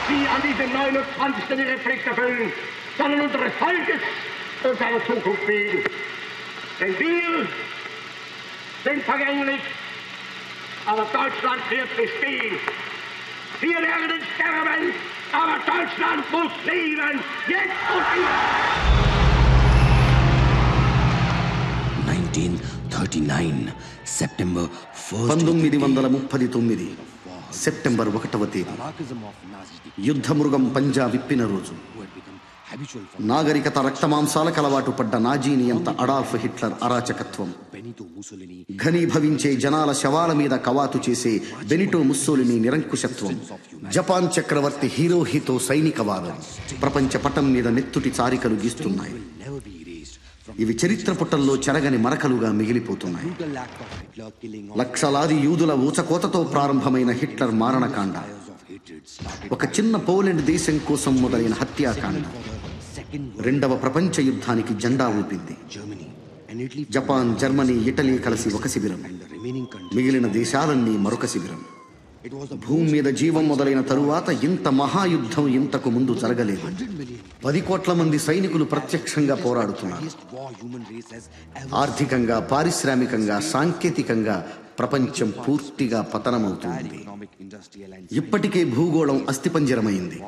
sie an diesem 29. ihre Pflicht erfüllen, sondern unseres Volkes und seiner Zukunft wegen. Denn wir sind vergänglich, aber Deutschland wird bestehen. Wir werden sterben, aber Deutschland muss leben, jetzt und immer. 1939 September 1939 September 1వ తేదీ యుద్ధమృగం పంజా విప్పిన రోజు. నాగరికత రక్తమాంసాల కలవాటు పడ్డ Nazi నియంత Adolf Hitler అరాచకత్వం, ఘనీభవించే జనాల శవాల మీద కవాతు చేసే బెనిటో ముస్సోలిని నిరంకుశత్వం, జపాన్ చక్రవర్తి హిరోహితో సైనికవాదం ప్రపంచ పటం మీద నెత్తుటి చారికలు గీస్తున్నాయి. ఇవి చరిత్ర పుటల్లో చెరగని మరకలుగా మిగిలిపోతున్నాయి. లక్షలాది యూదుల ఊచకోతతో ప్రారంభమైన హిట్లర్ మారణకాండ, ఒక చిన్న పోలెండ్ దేశం కోసం మొదలైన హత్యాకాండ రెండవ ప్రపంచ యుద్ధానికి జెండా ఊపింది. జపాన్, జర్మనీ, ఇటలీ కలిసి ఒక శిబిరం, మిగిలిన దేశాలన్నీ మరొక శిబిరం. భూమి మీద జీవం మొదలైన తరువాత ఇంత మహాయుద్ధం ఇంతకు ముందు జరగలేదు. 10 కోట్ల మంది సైనికులు ప్రత్యక్షంగా పోరాడుతున్నారు. ఆర్థికంగా, పారిశ్రామికంగా, సాంకేతికంగా ప్రపంచం పూర్తిగా పతనమవుతుంది. ఇప్పటికే భూగోళం అస్థిపంజరమైంది.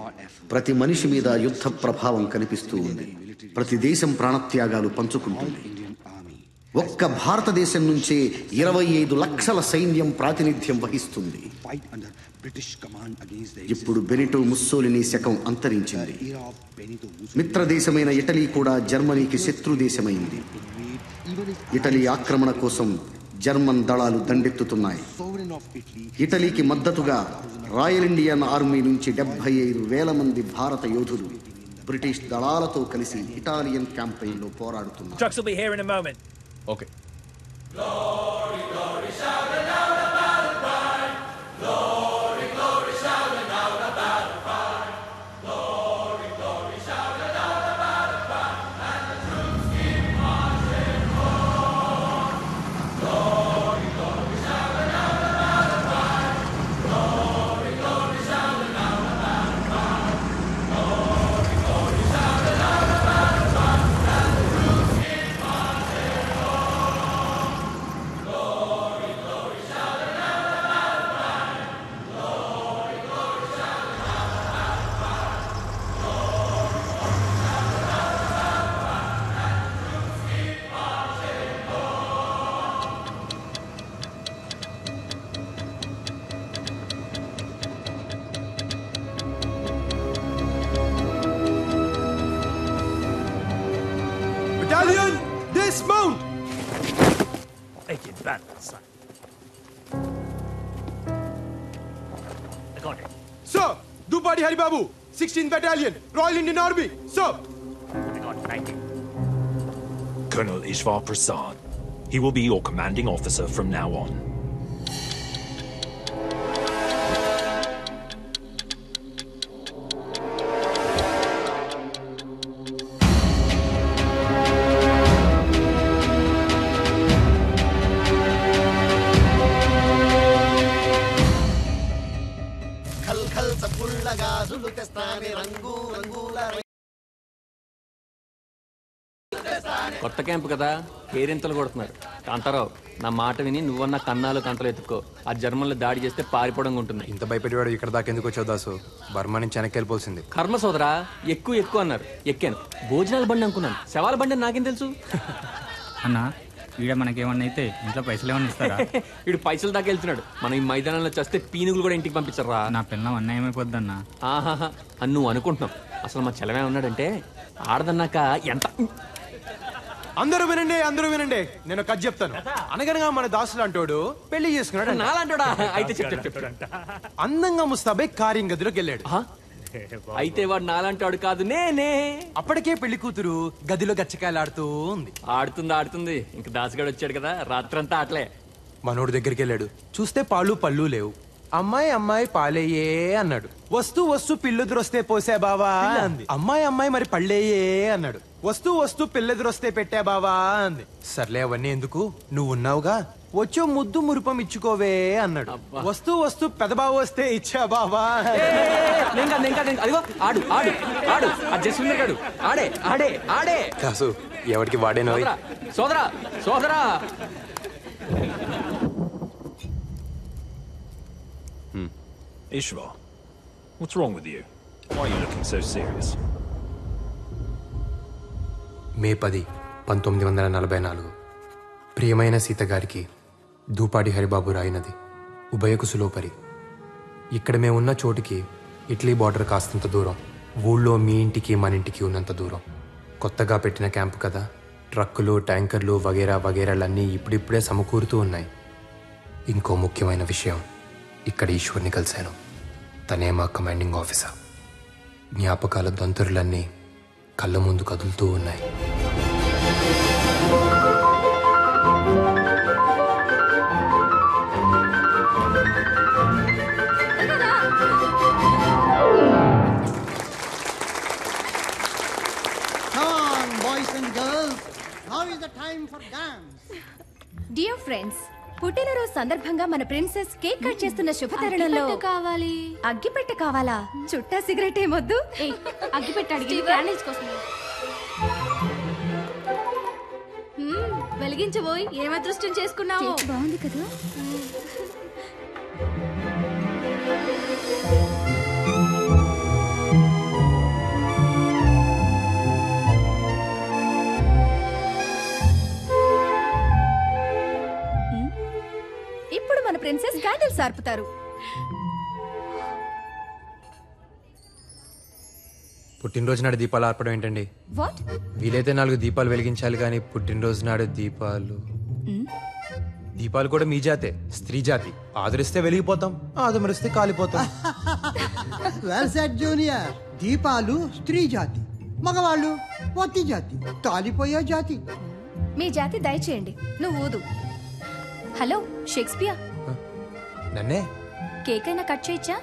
ప్రతి మనిషి మీద యుద్ధ ప్రభావం కనిపిస్తూ ఉంది. ప్రతి దేశం ప్రాణత్యాగాలు పంచుకుంటుంది. ఒక్క భారతదేశం నుంచే 25 లక్షల సైన్యం ప్రాతినిధ్యం వహిస్తుంది. ఇప్పుడు బెనిటో ముస్సోలిని శకం అంతరించింది. మిత్రదేశమైన ఇటలీ కూడా జర్మనీకి శత్రు దేశమైంది. ఇటలీ ఆక్రమణ కోసం జర్మన్ దళాలు దండెత్తుతున్నాయి. ఇటలీకి మద్దతుగా రాయల్ ఇండియన్ ఆర్మీ నుంచి 75,000 మంది భారత యోధులు బ్రిటిష్ దళాలతో కలిసి ఇటాలియన్ క్యాంపెయిన్లో పోరాడుతున్నారు. Okay. Glory, glory, shout it out about the pride. Glory, glory, shout it out about the pride. Glory, glory, shout it out about the pride. And the troops keep marching on. Glory, glory, shout it out about the pride. Glory, glory, shout it out about the pride. Glory, glory, shout it out about the pride. And the troops keep marching on. Battalion, dismount! Take it back, son. I got it. Sir, Dupadi Haribabu, 16th Battalion, Royal Indian Army. Sir! I got it. Thank you. Colonel Ishwar Prasad. He will be your commanding officer from now on. కొత్త camp కదా, కేరింతలు కొడుతున్నారు. కాంతారావు, నా మాట విని నువ్వన్న కన్నాలు కంతలు ఎత్తుకో. ఆ జర్మన్లు దాడి చేస్తే పారిపోవడం ఉంటుంది. ఇంత భయపెట్టేవాడు ఇక్కడ దాకా ఎందుకు వచ్చావు దాసు? బర్మా నుంచి వెనక్కి వెళ్ళిపోతుంది. కర్మ సోదరా, ఎక్కువ అన్నారు. ఎక్కాను. భోజనాల బండి అనుకున్నాను, శవాల బండి నాకేం తెలుసు? అన్నా, ఈడ మనకేమన్నా అయితే ఇంట్లో పైసలు ఏమన్నా ఇస్తారా? వీడు పైసలు దాకా వెళ్తున్నాడు. మనం ఈ మైదానంలో చేస్తే పీనుగులు కూడా ఇంటికి పంపించరా? నా పిల్లం అన్యాయమైపోద్దన్నా. ఆహాహా అని నువ్వు అనుకుంటున్నావు. అసలు మా చెలమే ఉన్నాడంటే ఆడదన్నాక ఎంత. అందరూ వినండి, నేను కథ చెప్తాను. అనగనగా మన దాసులు అంటోడు పెళ్లి చేసుకున్నాడు. నాలంటాడా? అయితే చెప్పు. అందంగా ముస్తాబై కార్యం గదిలోకి వెళ్ళాడు. అయితే వాడు నాలంటాడు కాదు, నేనే. అప్పటికే పెళ్లి కూతురు గదిలో గచ్చకాయలాడుతూ ఉంది. ఆడుతుంది. ఇంక దాసుగాడు వచ్చాడు కదా, రాత్రంతా ఆటలే. మనోడు దగ్గరికి వెళ్ళాడు. చూస్తే పాలు పళ్ళు లేవు. అమ్మాయి పాలేయే అన్నాడు. వస్తూ పిల్లెదురొస్తే పోసే బావా అంది. అమ్మాయి మరి పళ్ళేయే అన్నాడు. వస్తూ పిల్లెదురొస్తే పెట్టా బావా అంది. సర్లే అవన్నీ ఎందుకు, నువ్వు ఉన్నావుగా, వచ్చో ముద్దు మురుపం ఇచ్చుకోవే అన్నాడు. వస్తూ వస్తూ పెదబాబు వస్తే ఇచ్చా బాబా. అదిగో ఆడు ఆడు ఆడు అడ్జస్ట్ ఆడే ఆడే ఆడే కాసు ఎవరికి వాడేనో. సోదరా సోదరా Ishva, what's wrong with you? Why are you looking so serious? మే 10, 1944 ప్రియమైన సీత గారికి దూపాడి హరిబాబు రాయినది ఉభయకుసులోపరి. ఇక్కడ మేమున్న చోటికి ఇటలీ బార్డర్ కాస్తంత దూరం, ఊళ్ళో మీ ఇంటికి మన ఇంటికి ఉన్నంత దూరం. కొత్తగా పెట్టిన క్యాంపు కదా, ట్రక్కులు ట్యాంకర్లు వగేరా వగేరాలన్నీ ఇప్పుడిప్పుడే సమకూరుతూ ఉన్నాయి. ఇంకో ముఖ్యమైన విషయం, ఇక్కడ ఈశ్వర్ని కలిశాను. తనే మా కమాండింగ్ ఆఫీసర్. జ్ఞాపకాల దొంతరులన్నీ కళ్ళ ముందు కదులుతూ ఉన్నాయి. డియర్ ఫ్రెండ్స్, పుట్టినరోజు సందర్భంగా మన ప్రిన్సెస్ కేక్ కట్ చేస్తున్న శుభతరుణంలో కావాలి. అగ్గిపెట్టె కావాలా? చుట్టా సిగరెట్ ఏమొద్దు. అగ్గిపెట్టె అడిగి క్యాండిల్స్ కోసం వెలిగించబోయి ఏం అదృష్టం చేసుకున్నావు. బాగుంది కదా. ఇప్పుడు మన ప్రిన్సెస్ క్యాండిల్స్ ఆర్పుతారు. పుట్టినరోజు నాడు దీపాలు ఆర్పడం ఏంటండి? వాట్? వీలైతే 4 దీపాలు వెలిగించాలి, కానీ పుట్టినరోజు నాడు దీపాలు కూడా మీ జాతే, స్త్రీ జాతి. ఆదరిస్తే వెలిగిపోతాం, ఆదమరిస్తే కాలిపోతాం. Well said junior. దీపాలు స్త్రీ జాతి, మగవాళ్ళు పొత్తి జాతి, కాలిపోయే జాతి. మీ జాతి దయచేయండి. నువ్వు ఊదు. హలో షేక్స్పియర్, నన్నే కేక్ అయినా కట్ చేయొచ్చా,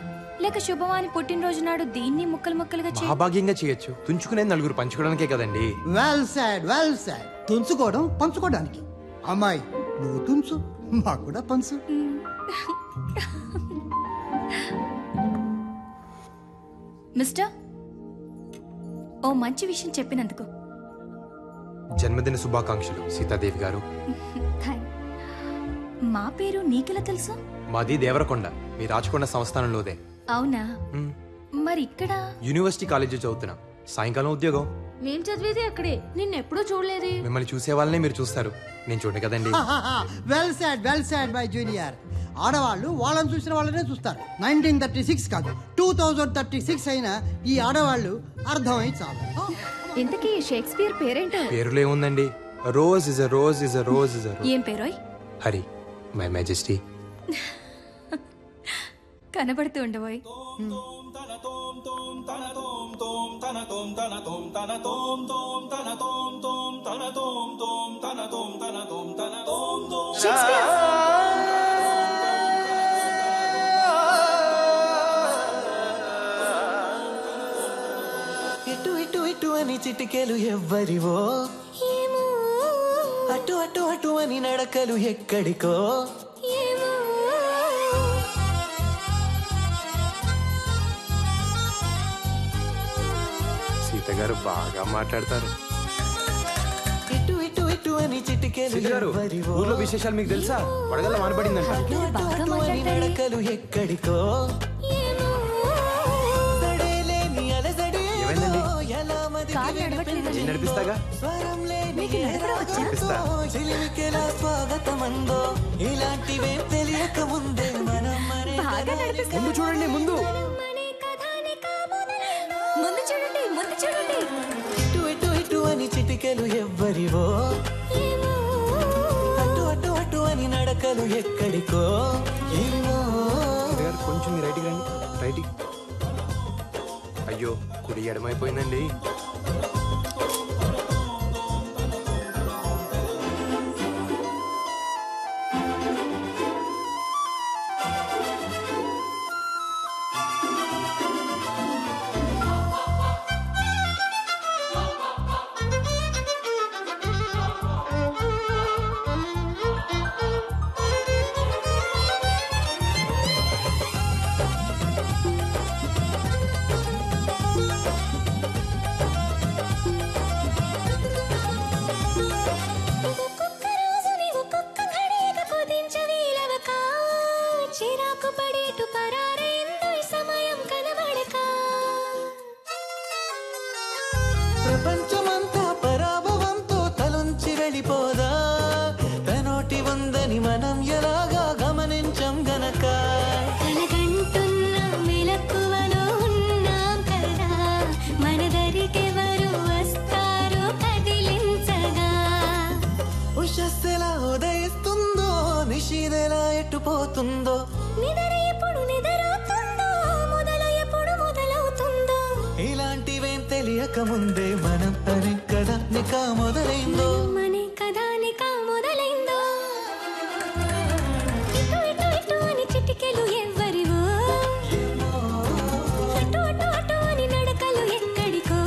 లేక శుభవాని పుట్టినరోజు నాడు దీన్ని ముక్కలు ముక్కలుగా మహాభాగ్యంగా చేయొచ్చు. తుంచుకునేది 4 పంచుకోవడానికే కదండి. Well said, well said. తుంచుకోవడం పంచుకోవడానికి. అమ్మాయి నువ్వు తుంచు, మాకు కూడా పంచు. మిస్టర్, ఓ మంచి విషయం చెప్పినందుకు జన్మదిన శుభాకాంక్షలు సీతాదేవి గారు. మా పేరు నీకెలా తెలుసు? మాది దేవరకొండ, మీ రాచకొండ సంస్థానంలోదే. అవునా? మరి ఇక్కడ యూనివర్సిటీ కాలేజీ చదువుతున్నా. సాయంకాలం ఉద్యోగం. మేం చదివేది అక్కడే, నిన్నెప్పుడూ చూడలేదే. మిమ్మల్ని చూసే వాళ్ళనే మీరు చూస్తారు, నేను చూడండి కదండి. Well said, well said my junior. ఆడవాళ్ళు వాళ్ళని చూసిన వాళ్ళనే చూస్తారు. 1936 కాదు, 2036 అయినా ఈ ఆడవాళ్ళు అర్థమై చాలు. ఇంతకీ షేక్స్పియర్ పేరేంటో? పేరులో ఏముందండి? Rose is a rose is a rose is a rose. ఏం పేరోయ్? Hari, my majesty. కనబడుతూ ఉండబోయ్. ఇటు ఇటు ఇటు అని చిటికెలు ఎవ్వరివో, అటు అటు అటు అని నడకలు ఎక్కడికో. సీత గారు బాగా మాట్లాడతారు. ఇటు ఇటు ఇటు అని చిటికెలు ఎవ్వరివో, ఊర్లో విశేషాలు మీకు తెలుసా? వడగల్ల మానబడిందంట. అటు అటు అని నడకలు ఎక్కడికో. నడిపిస్తాగా. స్వాగతమందో ఇలాంటివే తెలియక ముందే మనం ముందు చూడండి, ముందు ముందు చూడండి, ముందు చూడండి. ఇటు ఇటు ఇటు అని చిటికెలు ఎవ్వరివో, అటు అటు అటు అని నడకలు ఎక్కడికో. కొంచెం రైట్కి రండి, రైట్కి. అయ్యో, కుడి ఎడమైపోయిందండి. తెలియక ముందే మనం అనే కథ నికా మొదలైందో ఇటు ఇటు ఇటు అని చిటికెలు ఎవ్వరివో అటు అటు అటు అని నడకలు ఎక్కడికో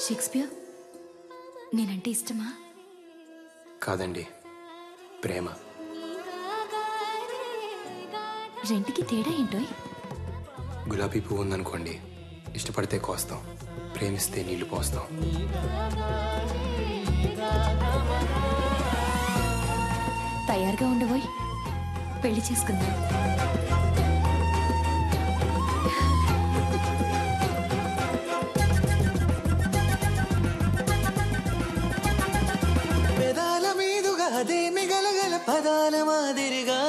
షేక్స్పియర్ నేనంటే ఇష్టమా? కాదండి, ప్రేమ. రెంటికి తేడా ఏంటోయ్? గులాబీ పువ్వు ఉందనుకోండి, ఇష్టపడితే కోస్తాం, ప్రేమిస్తే నీళ్లు పోస్తాం. తయారుగా ఉండబోయ్, పెళ్లి చేసుకుందాం. పెదాల మీదుగా అదే మిగలగల పదాల మాదిరిగా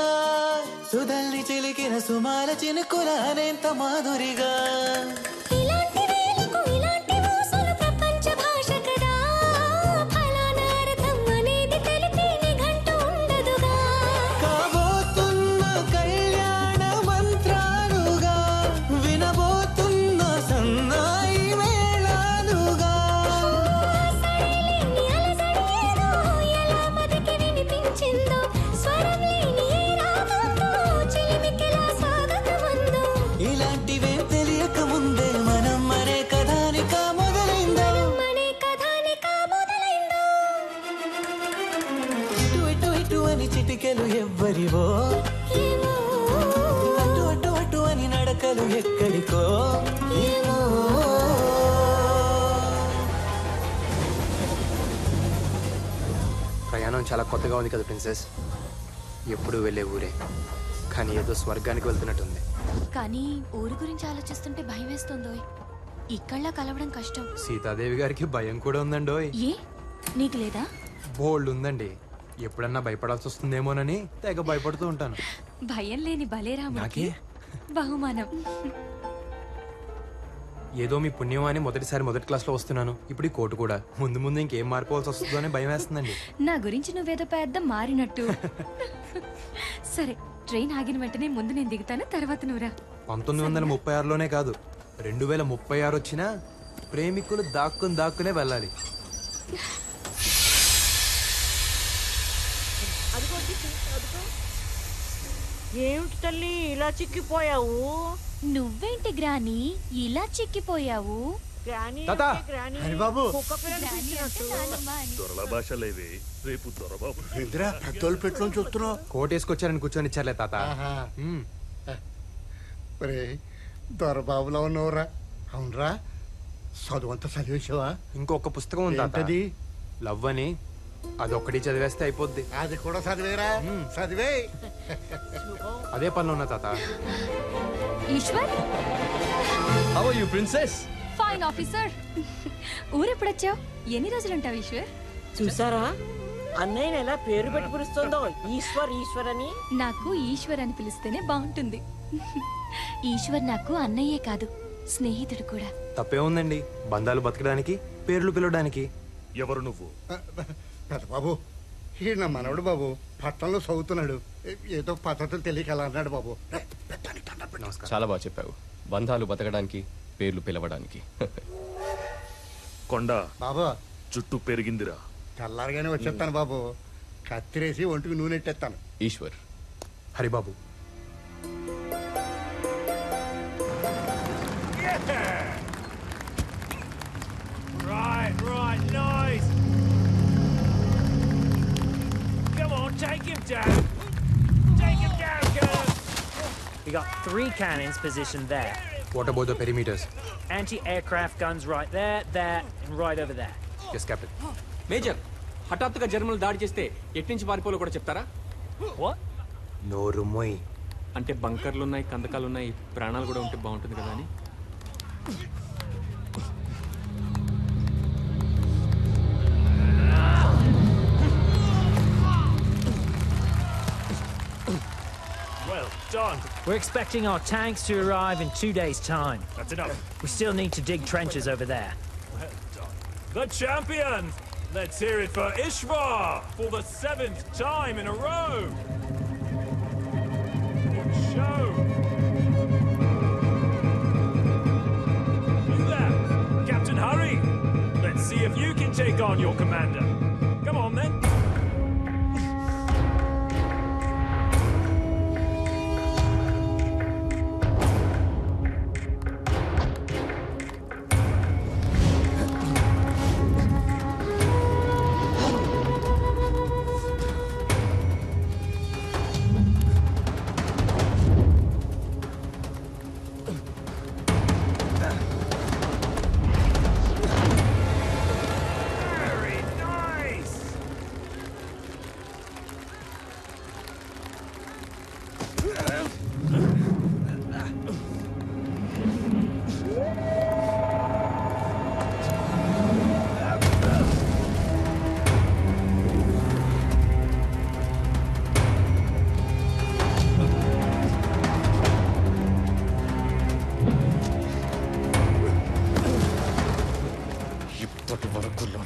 సుధల్ని చిలికిన సుమాల చినుకుల అనేంత మాధురిగా ఇలాంటి వేలకు ఇలాంటి మోసలు ప్రపంచ భాష కదా ఫలానా అర్థం అనేది తెలిపే నిఘంటు ఉండదుగా కాబోతున్న కళ్యాణ మంత్రాలుగా వినబోతున్న సన్నాయి మేళాలుగా సరిలేని అలసడి ఏదో ఎలా మదికి వినిపించిందో స్వరం లేని ఏ రాగంతో చిలిమికిలా స్వాగతమందో ఇలాంటివే తెలియక ముందే మనం అనే కథానిక మొదలైందో మనే కథానిక మొదలైందో ఇటు ఇటు ఇటు అని చిటికెలు ఎవ్వరివో ఏమో అటు అటు అటు అని నడకలు ఎక్కడికో ఏమో ప్రయాణం చాలా కొత్తగా ఉంది కదా ప్రిన్సెస్. ఎప్పుడు వెళ్ళే ఊరే, కానీ ఏదో స్వర్గానికి వెళ్తున్నట్టుంది. కానీ ఊరు గురించి ఆలోచిస్తుంటే భయం వేస్తుందోయ్. ఇక్కడ్లా కలవడం కష్టం. సీతాదేవి గారికి భయం కూడా ఉందండోయ్. ఏ నీకు లేదా? బోల్డ్ ఉందండి. ఎప్పుడన్నా భయపడాల్సి వస్తుందేమోనని తెగ భయపడుతూ ఉంటాను. భయం లేని బలేరాముడికి నాకే? బహుమానం. ఏదో మీ పుణ్యం అని మొదటిసారి మొదటి క్లాస్లో వస్తున్నాను. ఇప్పుడు ఈ కోటు కూడా. ముందు ముందు ఇంకేం మారిపోవాల్సి వస్తుందో అని భయం వేస్తుందండి. నా గురించి నువ్వేదో పెద్ద మారినట్టు. సరే, ట్రైన్ ఆగిన వెంటనే ముందు నేను దిగుతాను, తర్వాత నువ్వురా. 1936లోనే కాదు, 2036 వచ్చినా ప్రేమికులు దాక్కునే వెళ్ళాలి. ఏమిటి తల్లి ఇలా చిక్కిపోయావు? నువ్వేంటి గ్రాని ఇలా చిక్కిపోయావు? తాతా! దొరల భాషలేవి రేపు దొరబాబు పెద్దోళ్ళు పెట్టుకొని చూస్తున్నావు. కోటేసుకొచ్చారని కూర్చొని ఇచ్చారులే తాత. దొరబాబులో ఉన్నవరా? అవునరా, చదువంతా చదివేసావా? ఇంకొక పుస్తకం ఉంది తాత, లవ్ అని. అదొక్కటి చదివేస్తే అయిపోద్ది. అది కూడా చదివేరా? చదివే. అదే పనిలో ఉన్నా తాత. Eshwar, how are you princess? Fine officer. ఊరెప్పుడొచ్చావు? ఎన్ని రోజులు ఉంటావు ఈశ్వర్? చూసారా అన్నయ్య ఎలా పేరు పెట్టి పిలుస్తుందో, ఈశ్వర్ అని. నాకు ఈశ్వర్ అని పిలిస్తేనే బాగుంటుంది. ఈశ్వర్ నాకు అన్నయ్యే కాదు, స్నేహితుడు కూడా. తప్పే ఉందండి, బంధాలు బతకడానికి, పేర్లు పిలవడానికి. ఎవరు నువ్వు? పెద్ద బాబు, ఈ నా మనవడు బాబు పట్టణంలో చదువుతున్నాడు. ఏదో పద్ధతులు తెలియక అలా అన్నాడు బాబు. చాలా బాగా చెప్పావు. బంధాలు బతకడానికి, పేర్లు పిలవడానికి. కొండ బాబా, చుట్టూ పెరిగిందిరా. తెల్లారగానే వచ్చేస్తాను బాబు. కత్తిరేసి ఒంటికి నూనె ఎట్టేస్తాను. Eshwar. Haribabu. Right, nice. Come on, take him down. Take him down, girl. We got 3 cannons positioned there. What about the perimeters? Anti-aircraft guns right there, and right over there. Yes, Captain. Major, హఠాత్తుగా జర్మన్లు దాడి చేస్తే ఎట్నుంచి పారిపోలో కూడా చెప్తారా? నోరు మొయ్. అంటే బంకర్లు ఉన్నాయి, కందకాలు ఉన్నాయి, ప్రాణాలు కూడా ఉంటే బాగుంటుంది కదా అని. Well done. We're expecting our tanks to arrive in 2 days' time. That's enough. We still need to dig trenches over there. Well done. The champions, Let's hear it for Ishvar for the 7th time in a row. Good show. You there, Captain Hurry. Let's see if you can take on your commander. Come on then.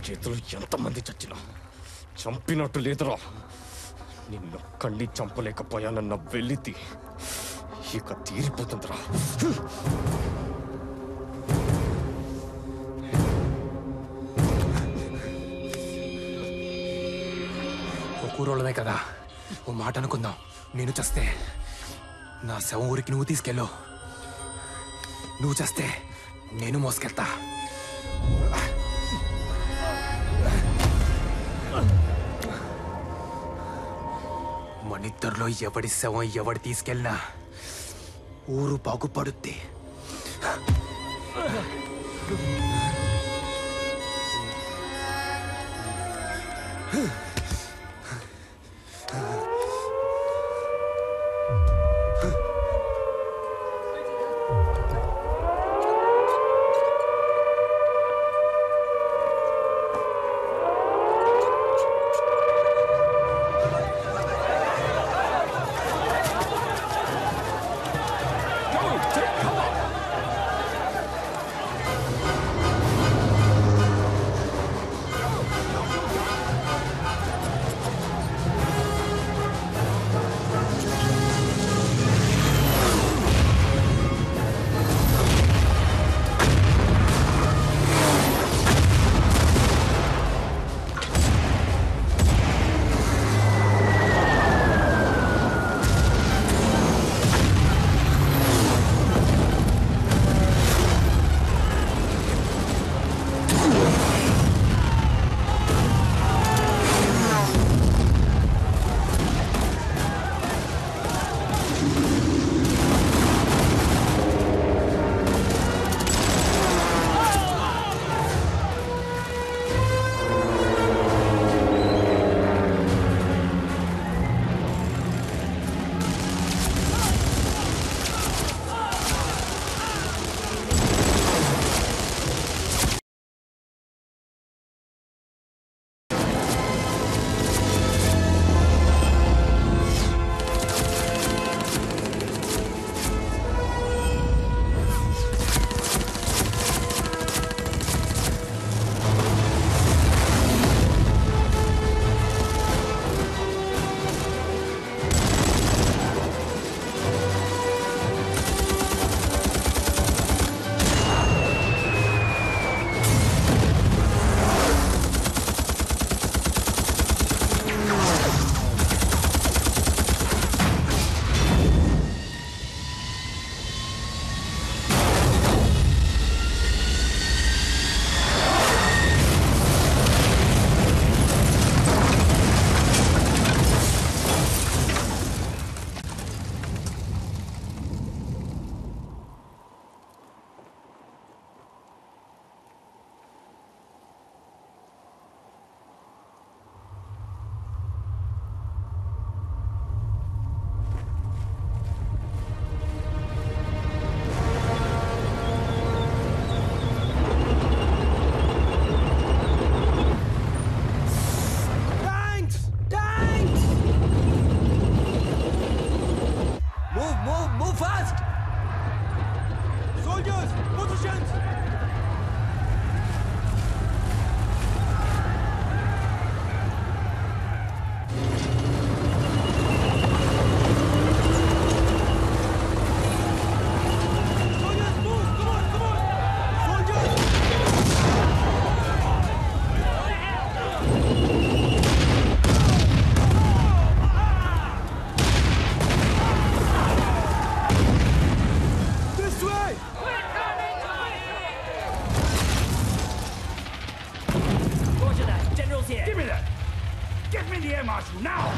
చేతులు ఎంతమంది చచ్చినా చంపినట్టు లేదురా. నిన్నొక్కడిని చంపలేకపోయానన్న వెలితి ఇక తీరిపోతుందిరా. ఓ కూరోళ్ళమే కదా, ఓ మాట అనుకుందాం. నేను చస్తే నా శవం ఊరికి నువ్వు తీసుకెళ్ళు, నువ్వు చస్తే నేను మోసుకెళ్తా. మనిద్దరిలో ఎవడి శవం ఎవడు తీసుకెళ్ళినా ఊరు బాగుపడుద్ది. General's here. Give me that! Get me the air marshal now!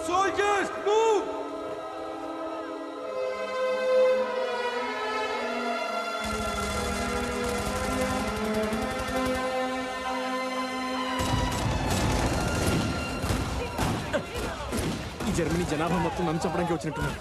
Soldiers, move! ఈ జర్మనీ జనాభా మొత్తం నన్ను చంపడానికి వచ్చినట్టున్నారు.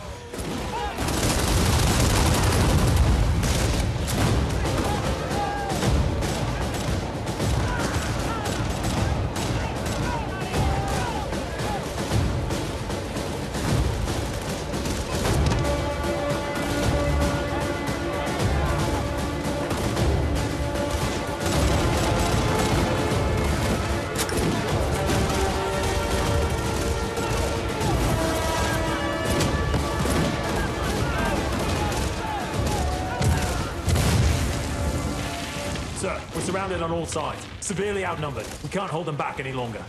Sir, we're surrounded on all sides. Severely outnumbered. We can't hold them back any longer.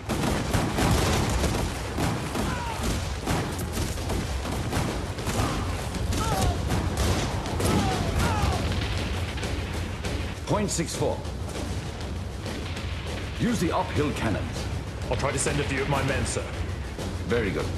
Point 64. Use the uphill cannons. I'll try to send a few of my men, sir. Very good.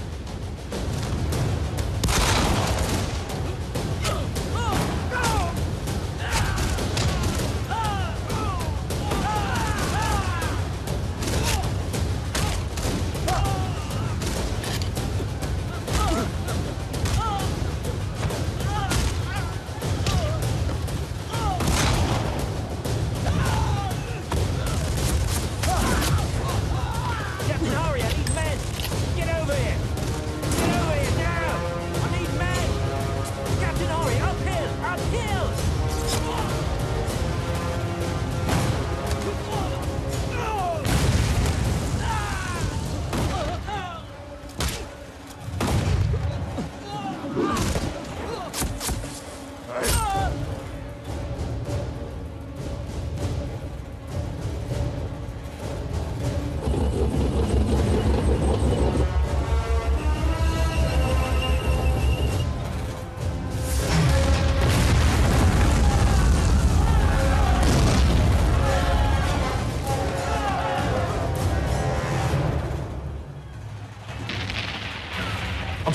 Captain Aria, these men! Get over here!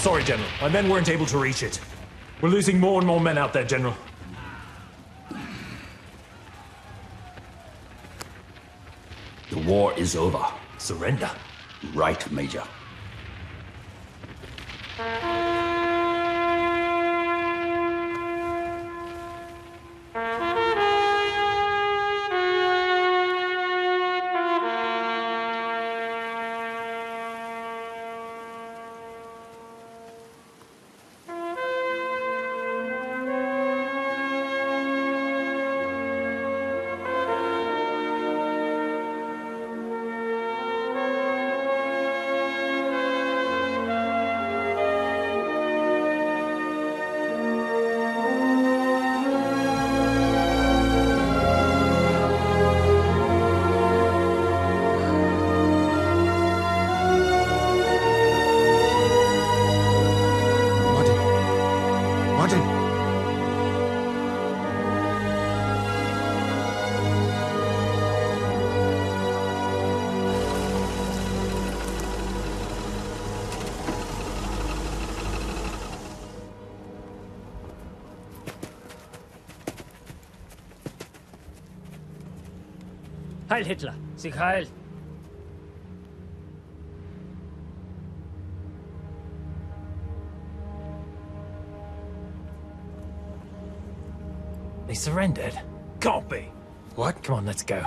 sorry, General. My men weren't able to reach it. We're losing more and more men out there, General. The war is over. Surrender. Right, Major. Heil Hitler! Sieg heil! They surrendered? Can't be. What? Come on, let's go.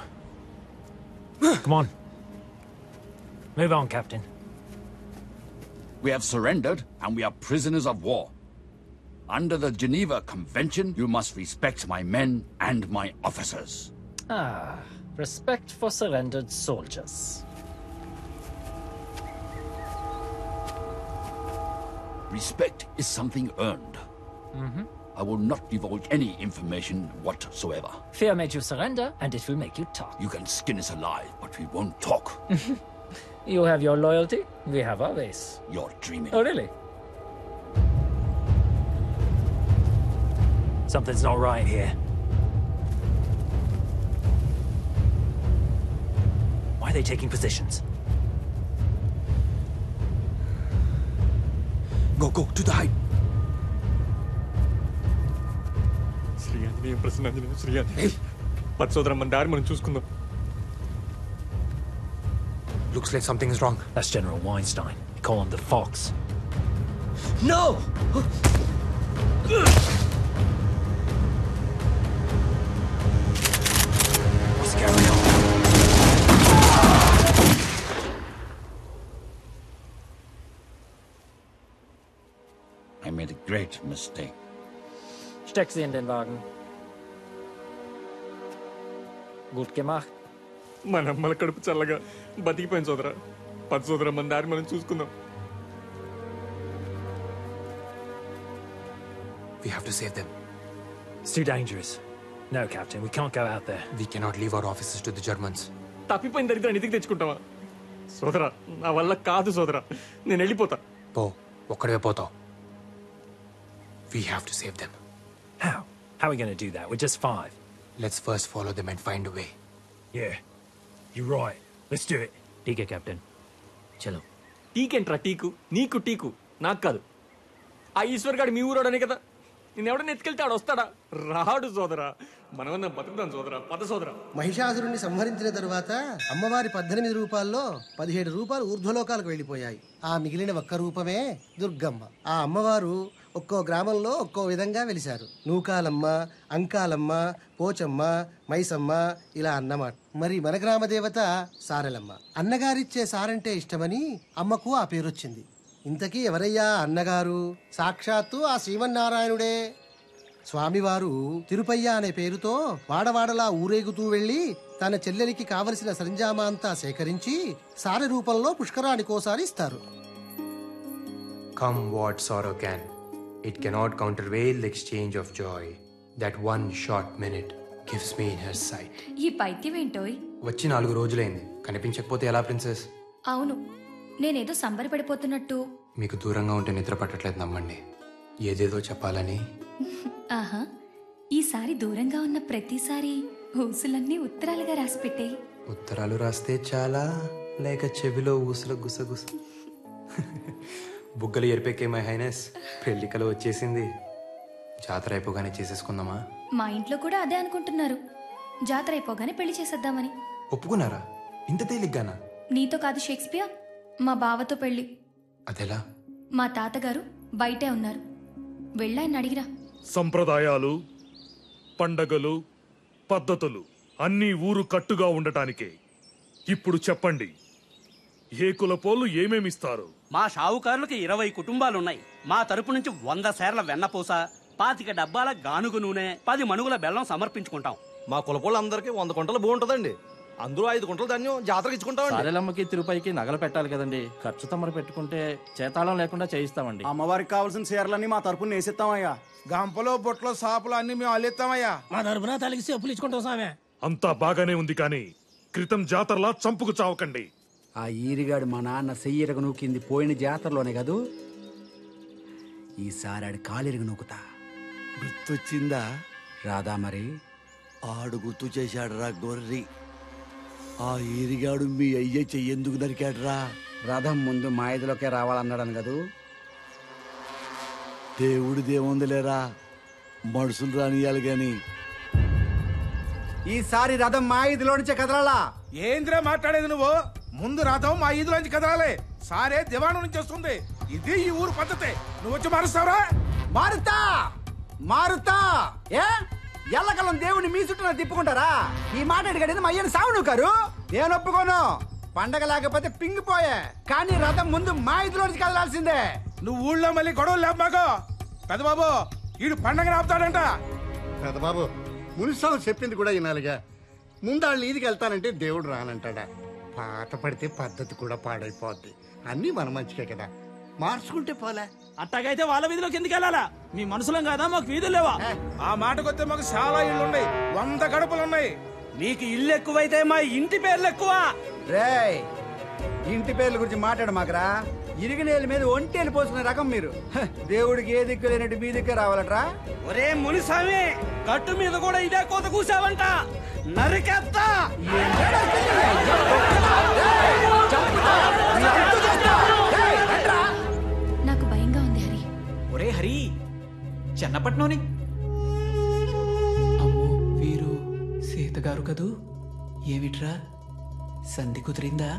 Come on. Move on, Captain. We have surrendered, and we are prisoners of war. Under the Geneva Convention, you must respect my men and my officers. Ah, respect for surrendered soldiers. Respect is something earned. I will not divulge any information whatsoever. Fear made you surrender, and it will make you talk. You can skin us alive, but we won't talk. You have your loyalty, we have our ways. You're dreaming. Oh, really? Something's not right here. Why are they taking positions? Go, to the height. Shri Anjaneyam ప్రసన్నాంజనేయం Shri Anjaneyam పచ్చోదరం మన దారి మనం చూసుకుందాం. Looks like something is wrong. That's General Weinstein. They call him the Fox. No! What's going on? I made a great mistake. Steck sie in den Wagen. Gut gemacht. మన అమ్మల కడుపు చల్లగా బతికిపోయింది సోదరా. పచ్చ సోదరా మన దారి మనం చూసుకుందాం. We have to save them. It's too dangerous. No, Captain, we can't go out there. We cannot leave our officers to the Germans. తప్పిపోయిన దరిద్రాన్ని ఇంటికి తెచ్చుకుంటావా? సోదరా నా వల్ల కాదు సోదరా, నేను వెళ్ళిపోతా. పో, ఒక్కడే పోతావు. We have to save them. How? How are we going to do that? We're just 5. Let's first follow them and find a way. Yeah, you're right. Let's do it. ठीक है कैप्टन चलो. టీకేంట్రా టీకు? నీకు teak, నాకు కాదు. ఆ ఈశ్వర్ గారు మీ ఊరోడనే కదా. నేను ఎవడన్నా ఎత్తుకెళ్తే ఆడు వస్తాడా? రాడు సోదరా. మనమన్నా బతుకుతాం సోదరా. పద సోదరా. మహిషాసురుణ్ణి సంహరించిన తరువాత అమ్మవారి 18 రూపాల్లో 17 రూపాయలు ఊర్ధ్వలోకాలకు వెళ్ళిపోయాయి. ఆ మిగిలిన ఒక్క రూపమే దుర్గమ్మ. ఆ అమ్మవారు ఒక్కో గ్రామంలో ఒక్కో విధంగా వెలిశారు. నూకాలమ్మ, అంకాలమ్మ, పోచమ్మ, మైసమ్మ ఇలా అన్నమాట. మరి మన గ్రామ దేవత సారెలమ్మ. అన్నగారిచ్చే సారంటే ఇష్టమని అమ్మకు ఆ పేరొచ్చింది. ఇంతకీ ఎవరయ్యా అన్నగారు? సాక్షాత్తు ఆ శ్రీమన్నారాయణుడే. స్వామివారు తిరుపయ్య అనే పేరుతో వాడవాడలా ఊరేగుతూ వెళ్లి తన చెల్లెలికి కావలసిన సరంజామా అంతా సేకరించి సారె రూపంలో పుష్కరానికోసారి ఇస్తారు. Come what sorrow can, it cannot countervail the exchange of joy. That one short minute gives me in her sight. ఈ పైత్యం ఏంటోయ్? వచ్చి 4 రోజులైంది. కనిపించకపోతే ఎలా ప్రిన్సెస్? అవును, నేనేదో సంబరపడిపోతున్నట్టు. మీకు దూరంగా ఉంటే నిద్ర పట్టట్లేదు, నమ్మండి. ఏదేదో చెప్పాలని. ఆహా, ఈసారి దూరంగా ఉన్న ప్రతిసారి ఊసులన్నీ ఉత్తరాలుగా రాసి పెట్టే. ఉత్తరాలు రాస్తే చాలా, లేక చెవిలో ఊసుల గుసగుస? బుగ్గలు ఎరిపెక్కే మై హైనెస్, పెళ్లికలు వచ్చేసింది. జాతర అయిపోగానే చేసేసుకుందామా? మా ఇంట్లో కూడా అదే అనుకుంటున్నారు, జాతర అయిపోగానే పెళ్లి చేసేద్దామని. ఒప్పుకున్నారా? ఇంత తేలిగ్గానా? నీతో కాదు షేక్స్పియర్, మా బావతో పెళ్లి. అదెలా? మా తాతగారు బయటే ఉన్నారు, వెళ్ళాయని అడిగిరా. సంప్రదాయాలు, పండగలు, పద్ధతులు అన్నీ ఊరు కట్టుగా ఉండటానికే. ఇప్పుడు చెప్పండి, ఏ కులపోళ్ళు ఏమేమిస్తారు? మా షావుకారులకి 20 కుటుంబాలున్నాయి. మా తరపు నుంచి 100 సేర్ల వెన్నపూస, 25 డబ్బాల గానుగు నూనె, 10 మణుగుల బెల్లం సమర్పించుకుంటాం. మా కులపోళ్ళందరికీ 100 కుంటలు బాగుంటుందండి. అందరూ 5 కుంటలు ధాన్యం జాతరకి ఇచ్చుకుంటామండి. సారెలమ్మకి తిరుపతికి నగలు పెట్టాలి కదండి, ఖర్చు తమరు పెట్టుకుంటే చేతాళం లేకుండా చేయిస్తామండి. అమ్మవారికి కావాల్సిన చీరలన్నీ మా తరపున వేసిస్తామయ్యా. గంపలో బొట్లో సాపులు అన్ని మేము అల్లిస్తామయ్యా. మా తరపున తలకి చెప్పులు ఇచ్చుకుంటాం సామే. అంతా బాగానే ఉంది, కానీ క్రితం జాతరలా చంపుకు చావకండి. ఆ ఈరిగాడు మా నాన్న సెయ్యరగ నూకింది పోయిన జాతరలోనే కదూ. ఈసారి ఆడి కాలిరగ నూకుతా. గుర్తొచ్చిందా? రాదా మరి? ఆడు గుర్తు చేశాడు రా గొర్రి. ఆ ఈరిగాడు మీ అయ్య చెయ్యేందుకు నరికాడురా? రథం ముందు మా ఇదిలోకే రావాలన్నాడని కదూ. దేవుడిదేముందిలేరా, మనుషులు రానియాలి గాని. ఈసారి రథం మా ఇదిలో నుంచే కదలాలా. ఏంద్రా మాట్లాడేది నువ్వు? ముందు రథం మా ఈదులోంచి కదలాలి. సారే దివాణం నుంచి వస్తుంది. ఇది ఈ ఊరు పద్ధతి. నువ్వు వచ్చి మారుస్తావురా? మారుతా మారుతా. ఏ ఎల్లకలం దేవుని మీ చుట్టూ తిప్పుకుంటారా? ఈ మాట అడిగాడు మా అయ్యని సావు నువ్వు కారు. నేను ఒప్పుకోను. పండగ లేకపోతే పింగిపోయే, కానీ రథం ముందు మా ఇదిలోంచి కదలాల్సిందే. నువ్వు ఊళ్ళో మళ్ళీ గొడవలు లేవు మాకు. పెద్దబాబు, ఈడు పండగ ఆపుతాడంట. పెద్దబాబు, మునిస్వామి చెప్పింది కూడా వినాలిగా. ముందాళ్ళు ఈదికి వెళ్తానంటే దేవుడు రానంటాడా? పాత పడితే పద్ధతి కూడా పాడైపోద్ది. అన్నీ మన మంచికే కదా, మార్చుకుంటే పోలే. అట్టగైతే వాళ్ళ వీధిలోకి ఎందుకు వెళ్ళాలా? మీ మనుషులం కాదా, మాకు వీధులు లేవా? ఆ మాటకొస్తే మాకు చాలా ఇళ్ళున్నాయి, 100 గడపలున్నాయి. నీకు ఇల్లు ఎక్కువైతే మా ఇంటి పేర్లు ఎక్కువ. రేయ్, ఇంటి పేర్ల గురించి మాట్లాడు మాకరా. ఇరిగినేల మీద ఒంటేలు పోసుకునే రకం మీరు. దేవుడికి ఏ దిక్కు లేనట్టు మీ దిక్కే రావాలట్రా. ఒరే మునిస్వామి, గట్టు మీద కూడా ఇదే కోత కూసావంట, నరికేస్తా. నాకు భయంగా ఉంది హరి. ఒరే హరి, చెన్నపట్నంని అమ్మో, వీరు సీతగారు కదూ. ఏమిట్రా, సంధి కుదిరిందా?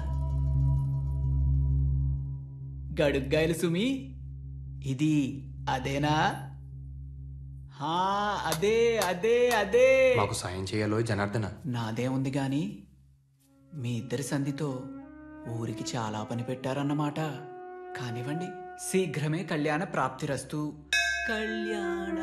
గడుగ్గాయలు సుమి, ఇది అదేనా? అదే అదే అదే. మాకు సాయం చేయాలో జనార్దన. నాదే ఉంది గాని మీ ఇద్దరి సంధితో ఊరికి చాలా పని పెట్టారన్నమాట. కానివ్వండి, శీఘ్రమే కళ్యాణ ప్రాప్తిరస్తు. కళ్యాణ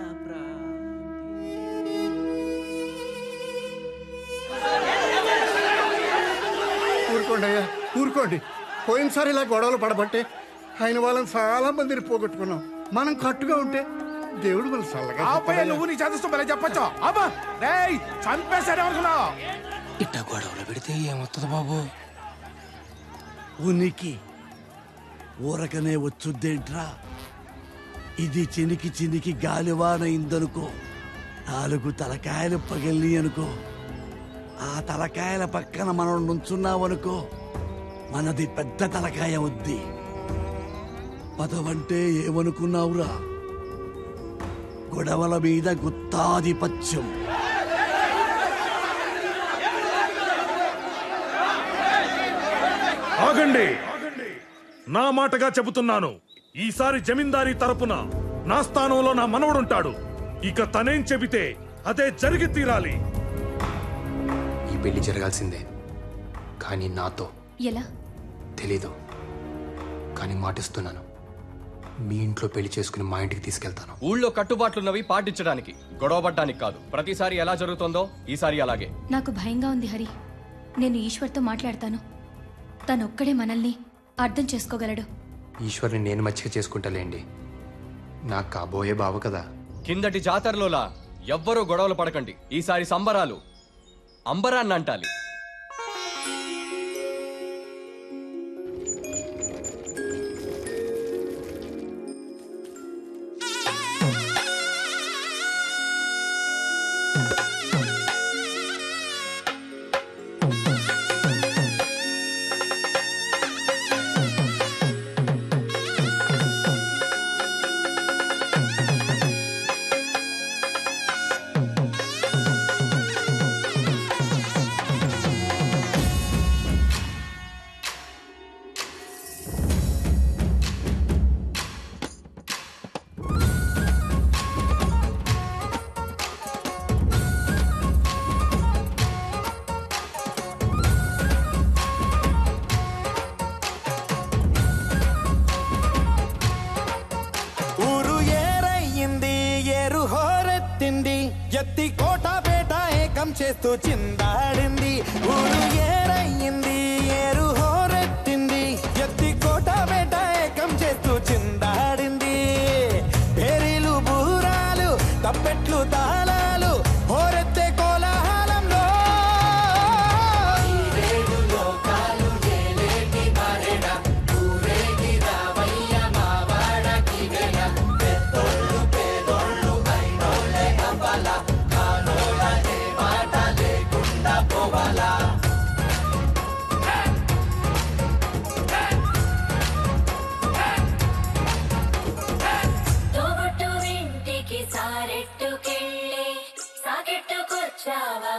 ఊరుకోండి అయ్యా, ఊరుకోండి. పోయినసారి ఇలా గొడవలు పడబట్టే ఆయన వాళ్ళని చాలా మందిని పోగొట్టుకున్నాం. మనం కట్టుగా ఉంటే దేవుడు మన చల్లగా. నువ్వు నీ చదువుతూ మళ్ళీ చెప్పొచ్చు. అబ్బా రేయ్, చంపేశాడేమనుకున్నావు? ఇట్ట గొడవలు పెడితే ఏమవుతుంది బాబు? ఉనికి ఊరకనే వచ్చుద్దేంట్రా? ఇది చినికి చినికి గాలివానయిందనుకో, 4 తలకాయలు పగిలి అనుకో, ఆ తలకాయల పక్కన మనం నుంచున్నామనుకో, మనది పెద్ద తలకాయ వద్ది. పదవంటే ఏమనుకున్నావురా? గొడవల మీద గుత్తాధిపత్యం. ఆగండి, నా మాటగా చెబుతున్నాను. ఈసారి జమీందారీ తరపున నా స్థానంలో నా మనవడుంటాడు. ఇక తనేం చెబితే అదే జరిగి తీరాలి. ఈ పెళ్లి జరగాల్సిందే, కానీ నాతో. ఎలా? తెలీదు, కానీ మాటిస్తున్నాను. మీ ఇంట్లో పెళ్లి చేసుకుని మా ఇంటికి తీసుకెళ్తాను. ఊళ్ళో కట్టుబాట్లున్నవి పాటించడానికి, గొడవపడ్డానికి కాదు. ప్రతిసారి ఎలా జరుగుతుందో ఈసారి అలాగే. నాకు భయంగా ఉంది హరి. నేను ఈశ్వర్తో మాట్లాడతాను. తనొక్కడే మనల్ని అర్థం చేసుకోగలడు. ఈశ్వర్ని నేను మచ్చిక చేసుకుంటాలేండి. నాకు కాబోయే బావ కదా. కిందటి జాతరలోలా ఎవ్వరూ గొడవలు పడకండి. ఈసారి సంబరాలు అంబరాన్ని అంటాలి. ఎత్తి కోటపేట ఏకం చేస్తూ చిందాడింది ఊరు ఏరయ్యింది ఏరు హోరెత్తింది ఎత్తి కోటపేట ఏకం చేస్తూ చిందాడింది పేరీలు బూరాలు తప్పెట్లు తాళాలు హోరెత్తే కోలాహలంలో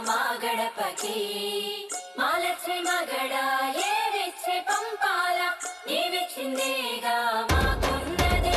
మా గడపకి మాలచ్చి మగడ ఏడిచ్చే పంపాల నీవిచ్చిందేగా మాకున్నది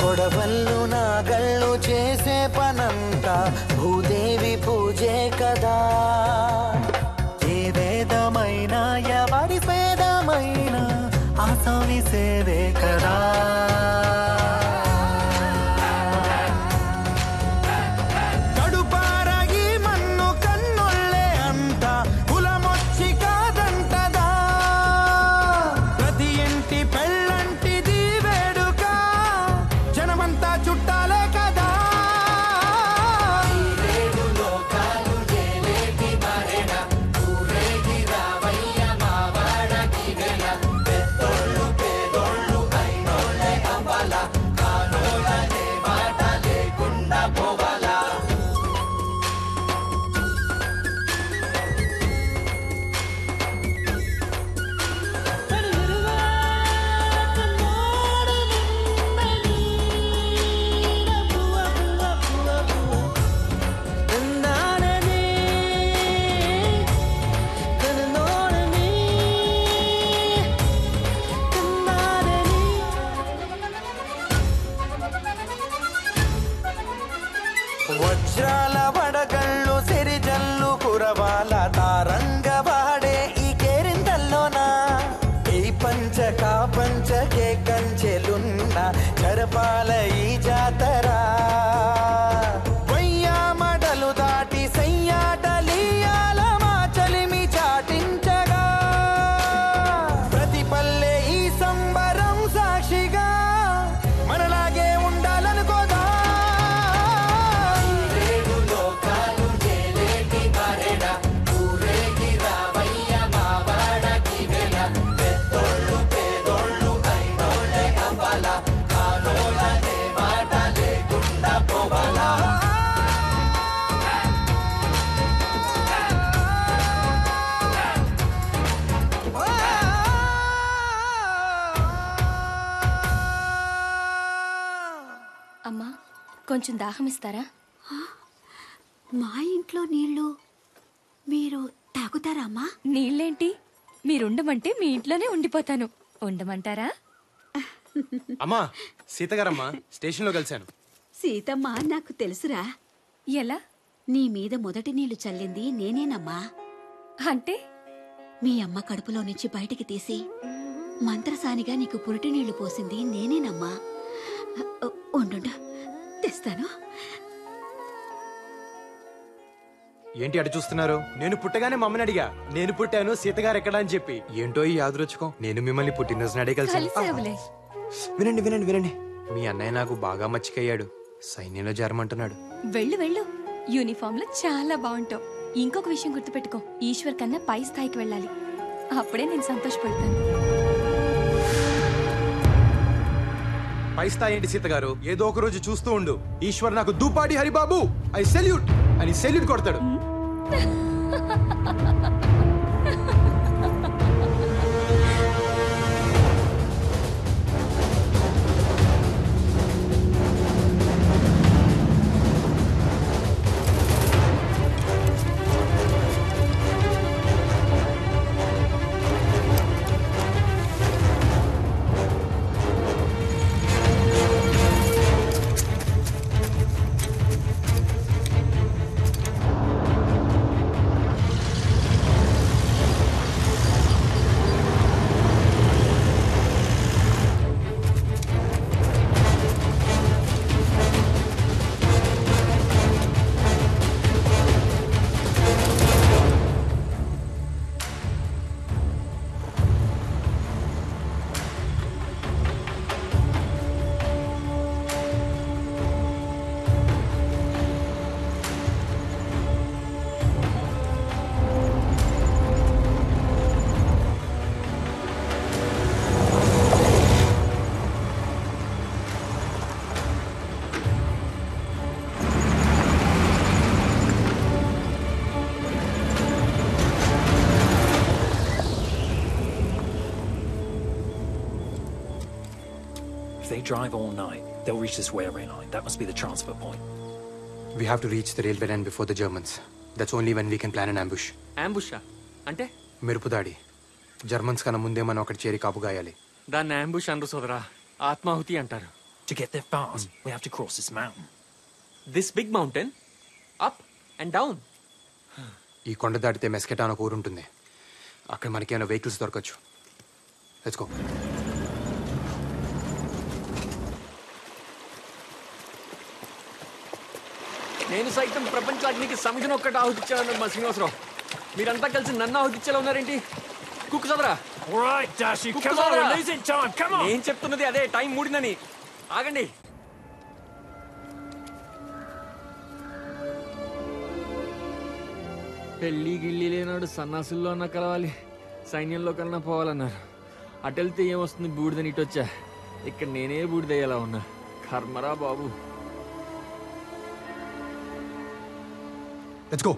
కొడవళ్ళు నాగళ్ళు చేసే పనంతా భూదేవి పూజే కదా ఏ వేదమైనా ఎవరి వేదమైనా ఆసాని సేవే కదా కడుపారగి మన్ను కన్నుల్లే అంట కులమొచ్చి కాదంటదా ప్రతి ఇంటి పెళ్ళంటిది వేడుక జనమంతా చుట్టాలే కదా వజ్రాల వడగళ్ళు సిరిజల్లు కురవాల తారంగ వాడే ఈ కేరింతల్లోనా ఈ పంచకా పంచకే కంచెలున్న జరపాల ఈ జాతర వయ్యామడలు దాటి సయ్యాటలీయాల మా చలిమి చాటించగా ప్రతి పల్లె ఈ సంబరం సాక్షిగా మనలాగే ఉండాలనుకోదా అమ్మా కొంచెం దాహం ఇస్తారా? మా ఇంట్లో నీళ్లు మీరు తాగుతారా అమ్మా? నీళ్ళేంటి, మీరుండమంటే మీ ఇంట్లోనే ఉండిపోతాను. ఉండమంటారా? అమ్మా సీతగారమ్మా స్టేషన్లో కలిశాను. సీతమ్మ నాకు తెలుసురా. ఎలా? నీ మీద మొదటి నీళ్లు చల్లింది నేనేనమ్మా. అంటే మీ అమ్మ కడుపులో నుంచి బయటికి తీసి మంత్రసానిగా నీకు పురిటి నీళ్లు పోసింది నేనేనమ్మా. ఉండు తెస్తాను. ఏంటి అటు చూస్తున్నారు? నేను పుట్టగానే మమ్మని అడిగా, నేను పుట్టాను సీతగారు ఎక్కడా అని చెప్పి. ఏంటో ఈ యాదృచ్ఛికం, నేను మిమ్మల్ని పుట్టినరోజు నాడే కలిసాను. వినండి వినండి వినండి, మీ అన్నయ్య నాకు బాగా మచ్చికయ్యాడు. సైన్యంలో చేరమంటున్నాడు. వెళ్ళు వెళ్ళు, యూనిఫామ్ లో చాలా బాగుంటావు. ఇంకొక విషయం గుర్తుపెట్టుకో, ఈశ్వర్ కన్నా పై స్థాయికి వెళ్ళాలి. అప్పుడే నేను సంతోషపడతాను. పై స్థాయి ఏంటి సీత గారు? ఏదో ఒక రోజు చూస్తూ ఉండు, ఈశ్వర్ నాకు దూపాటి హరిబాబు ఐ సెల్యూట్ అని సెల్యూట్ కొడతాడు. If they drive all night, they'll reach this railway line. That must be the transfer point. We have to reach the railway line before the Germans. That's only when we can plan an ambush. Ambush? అంటే మెరుపు దాడి. Germans కన్నా ముందే మనం అక్కడ చేరి కాపు గాయాలి. దాన్ని ambush అనరు సోదరా, ఆత్మాహుతి అంటారు. To get there fast, we have to cross this mountain. This big mountain? Up and down? ఈ కొండ దాటితే మెస్కెటా అనే ఊరు ఉంటుంది. అక్కడ మనకేమైనా వెహికల్స్ దొరకచ్చు. Let's go. నేను సైతం ప్రపంచ అగ్నికి సమిధిని ఒక్కటి ఆహుతిచ్చానన్నాడు మా శ్రీనివాసరావు. మీరంతా కలిసి నన్ను ఆహుతిచ్చేలా ఉన్నారేంటి? కుక్కు సదరా. నేను చెప్తున్నది అదే, టైం మూడిందని. ఆగండి. పెళ్లి గిళ్ళి లేనాడు సన్నాసుల్లో అన్నా కలవాలి, సైన్యంలో కన్నా పోవాలన్నారు. అటెళ్తే ఏమొస్తుంది బూడిదని ఇటొచ్చా. ఇక్కడ నేనే బూడిదయ్యేలా ఉన్నా. కర్మరా బాబు. Let's go.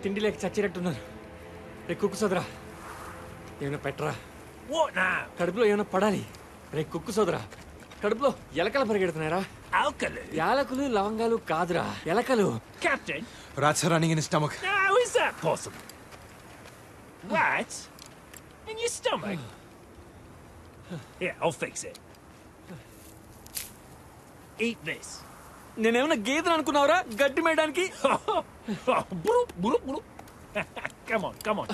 తిండి లేక చచ్చినట్టున్నారు. రే కుక్కు సోదరా, ఏమైనా పెట్టరా. కడుపులో ఏమైనా పడాలి. రే కుక్కు సోదరా, కడుపులో ఎలకలు పరిగెడుతున్నారా? యాలకులు లవంగాలు కాదురా, ఎలకలు. Captain, Rats are running in his stomach. how is that possible? Rats? In your stomach? Here, I'll fix it. Eat this. నేనేమన్నా గేదెలు అనుకున్నావురా గడ్డి మేయడానికి? Come on, come on.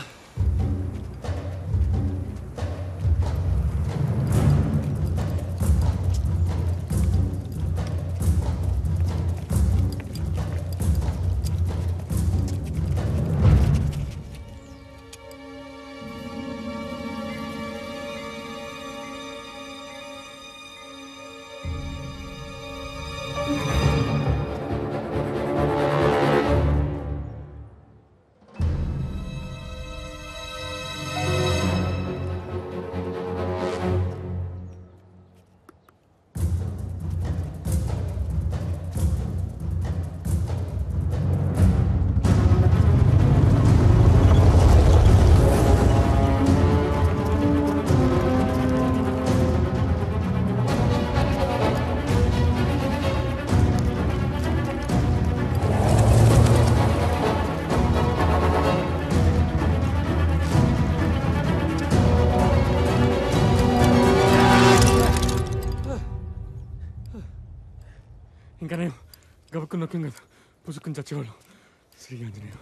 ఇంకా నేను గబుక్కుని నొక్కిం కదా, పుసుక్కుని చచ్చేవాళ్ళు. Shri Anjaneya.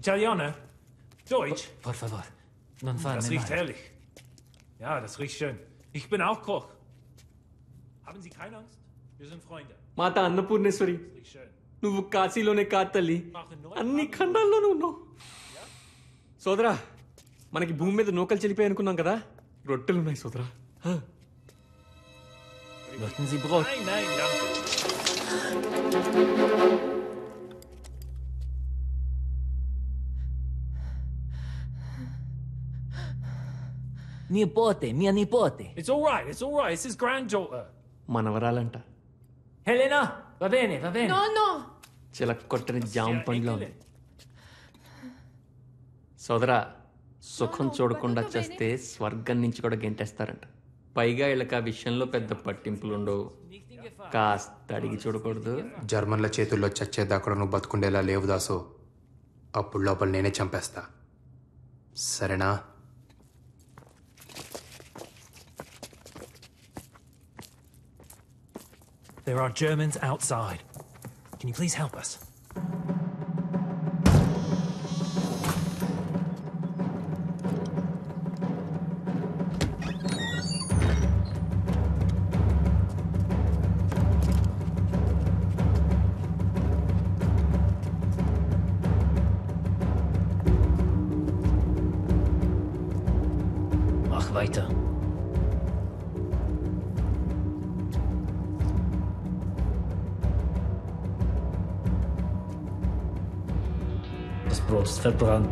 Italianer? Deutsch? Por favor, non farne Das riecht male. herrlich. Ja, das riecht schön. Ich bin auch Koch. Haben Sie keine Angst? Wir sind Freunde. మాత Annapurneshwari, Das riecht schön. నువ్వు కాశీలోనే కాదు తల్లి, అన్ని ఖండాల్లోనూ ఉన్నావు. సోదరా మనకి భూమి మీద నూకలు చెల్లిపోయి అనుకున్నాం కదా, రొట్టెలు ఉన్నాయి సోదరా. Möchten Sie Brot? Nein, nein, danke. Mia nipote. It's all right, it's all right. It's his granddaughter. మనవరాలంట. Helena, va bene, va bene. No. చిలక్కొట్టని జామ పండ్లో ఉంది. సోదరా సుఖం చూడకుండా చేస్తే స్వర్గం నుంచి కూడా గెంటేస్తారంట. పైగా వీళ్ళకి ఆ విషయంలో పెద్ద పట్టింపులుండవు. కాస్త అడిగి చూడకూడదు. జర్మన్ల చేతుల్లో చచ్చేదాకా నువ్వు బతుకుండేలా లేవు దాసు. అప్పుడు లోపల నేనే చంపేస్తా, సరేనా? There are Germans outside. Can you please help us? Mach weiter. Das Brot ist verbrannt.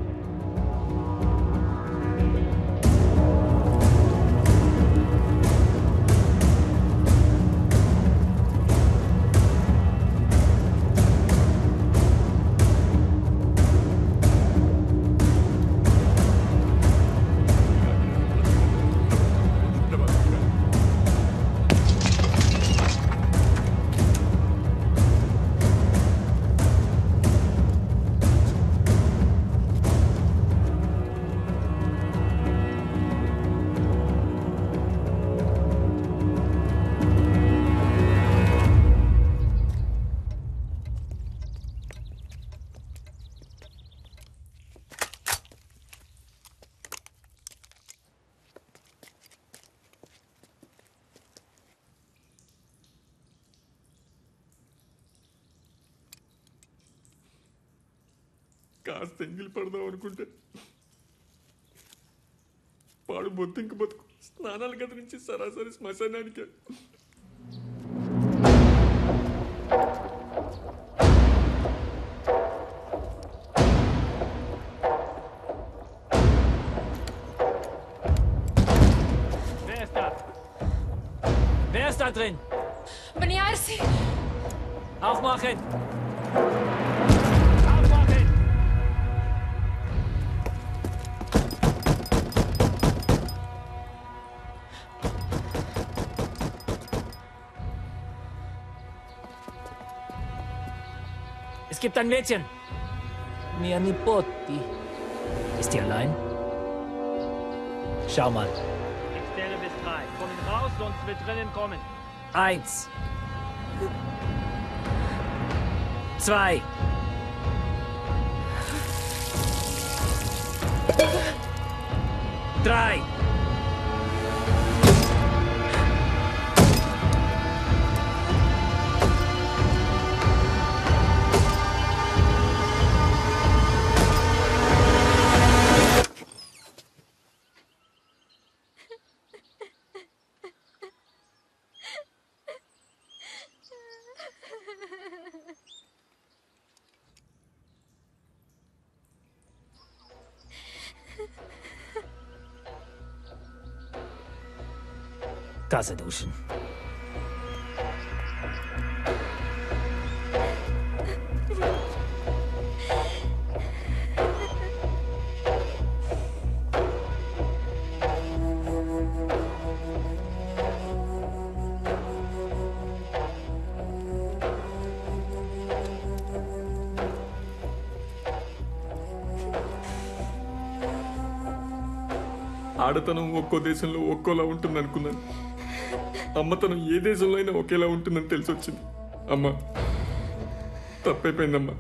కాస్త ఎంగిలి పడదాం అనుకుంటే పాడు బొత్తింక బతుకు స్నానాల గది నుంచి సరాసరి శ్మశానానికి. Wer ist da drin? Beniarsi! Aufmachen! Es gibt ein Mädchen. Mia nipoti. Ist die allein? Schau mal. Ich zähle bis 3. Kommen raus, sonst wird drinnen kommen. 1. 2. 3. Tasse duschen. ఆడతనం ఒక్కో దేశంలో ఒక్కోలా ఉంటుంది అనుకున్నాను. అమ్మతనం ఏ దేశంలో అయినా ఒకేలా ఉంటుందని తెలిసి వచ్చింది. అమ్మ తప్పైపోయిందమ్మా,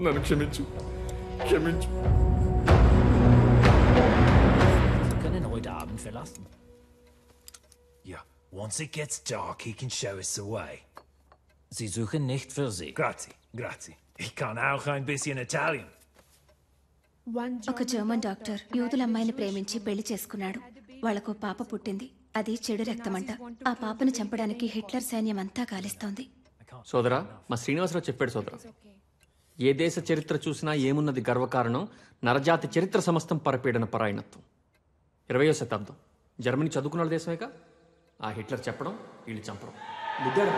నన్ను క్షమించు, క్షమించు. Wir können heute Abend verlassen. Ja, once it gets dark, he can show us the way. Sie suchen nicht für Sie. Grazie, grazie. Ich kann auch ein bisschen Italien. ఒక జర్మన్ డాక్టర్ యూదుల అమ్మాయిని ప్రేమించి పెళ్లి చేసుకున్నాడు. వాళ్లకు పాప పుట్టింది. అది చెడు రక్తమంట. ఆ పాపను చంపడానికి హిట్లర్ సైన్యం అంతా కాలిస్తోంది. సోదరా, మా శ్రీనివాసరావు చెప్పాడు సోదరా, ఏ దేశ చరిత్ర చూసినా ఏమున్నది గర్వకారణం, నరజాతి చరిత్ర సమస్తం పరపీడన పరాయణత్వం. 20వ శతాబ్దం జర్మనీ చదువుకున్న దేశమేక. ఆ హిట్లర్ చెప్పడం, వీళ్ళు చంపడం. బుద్ధాడు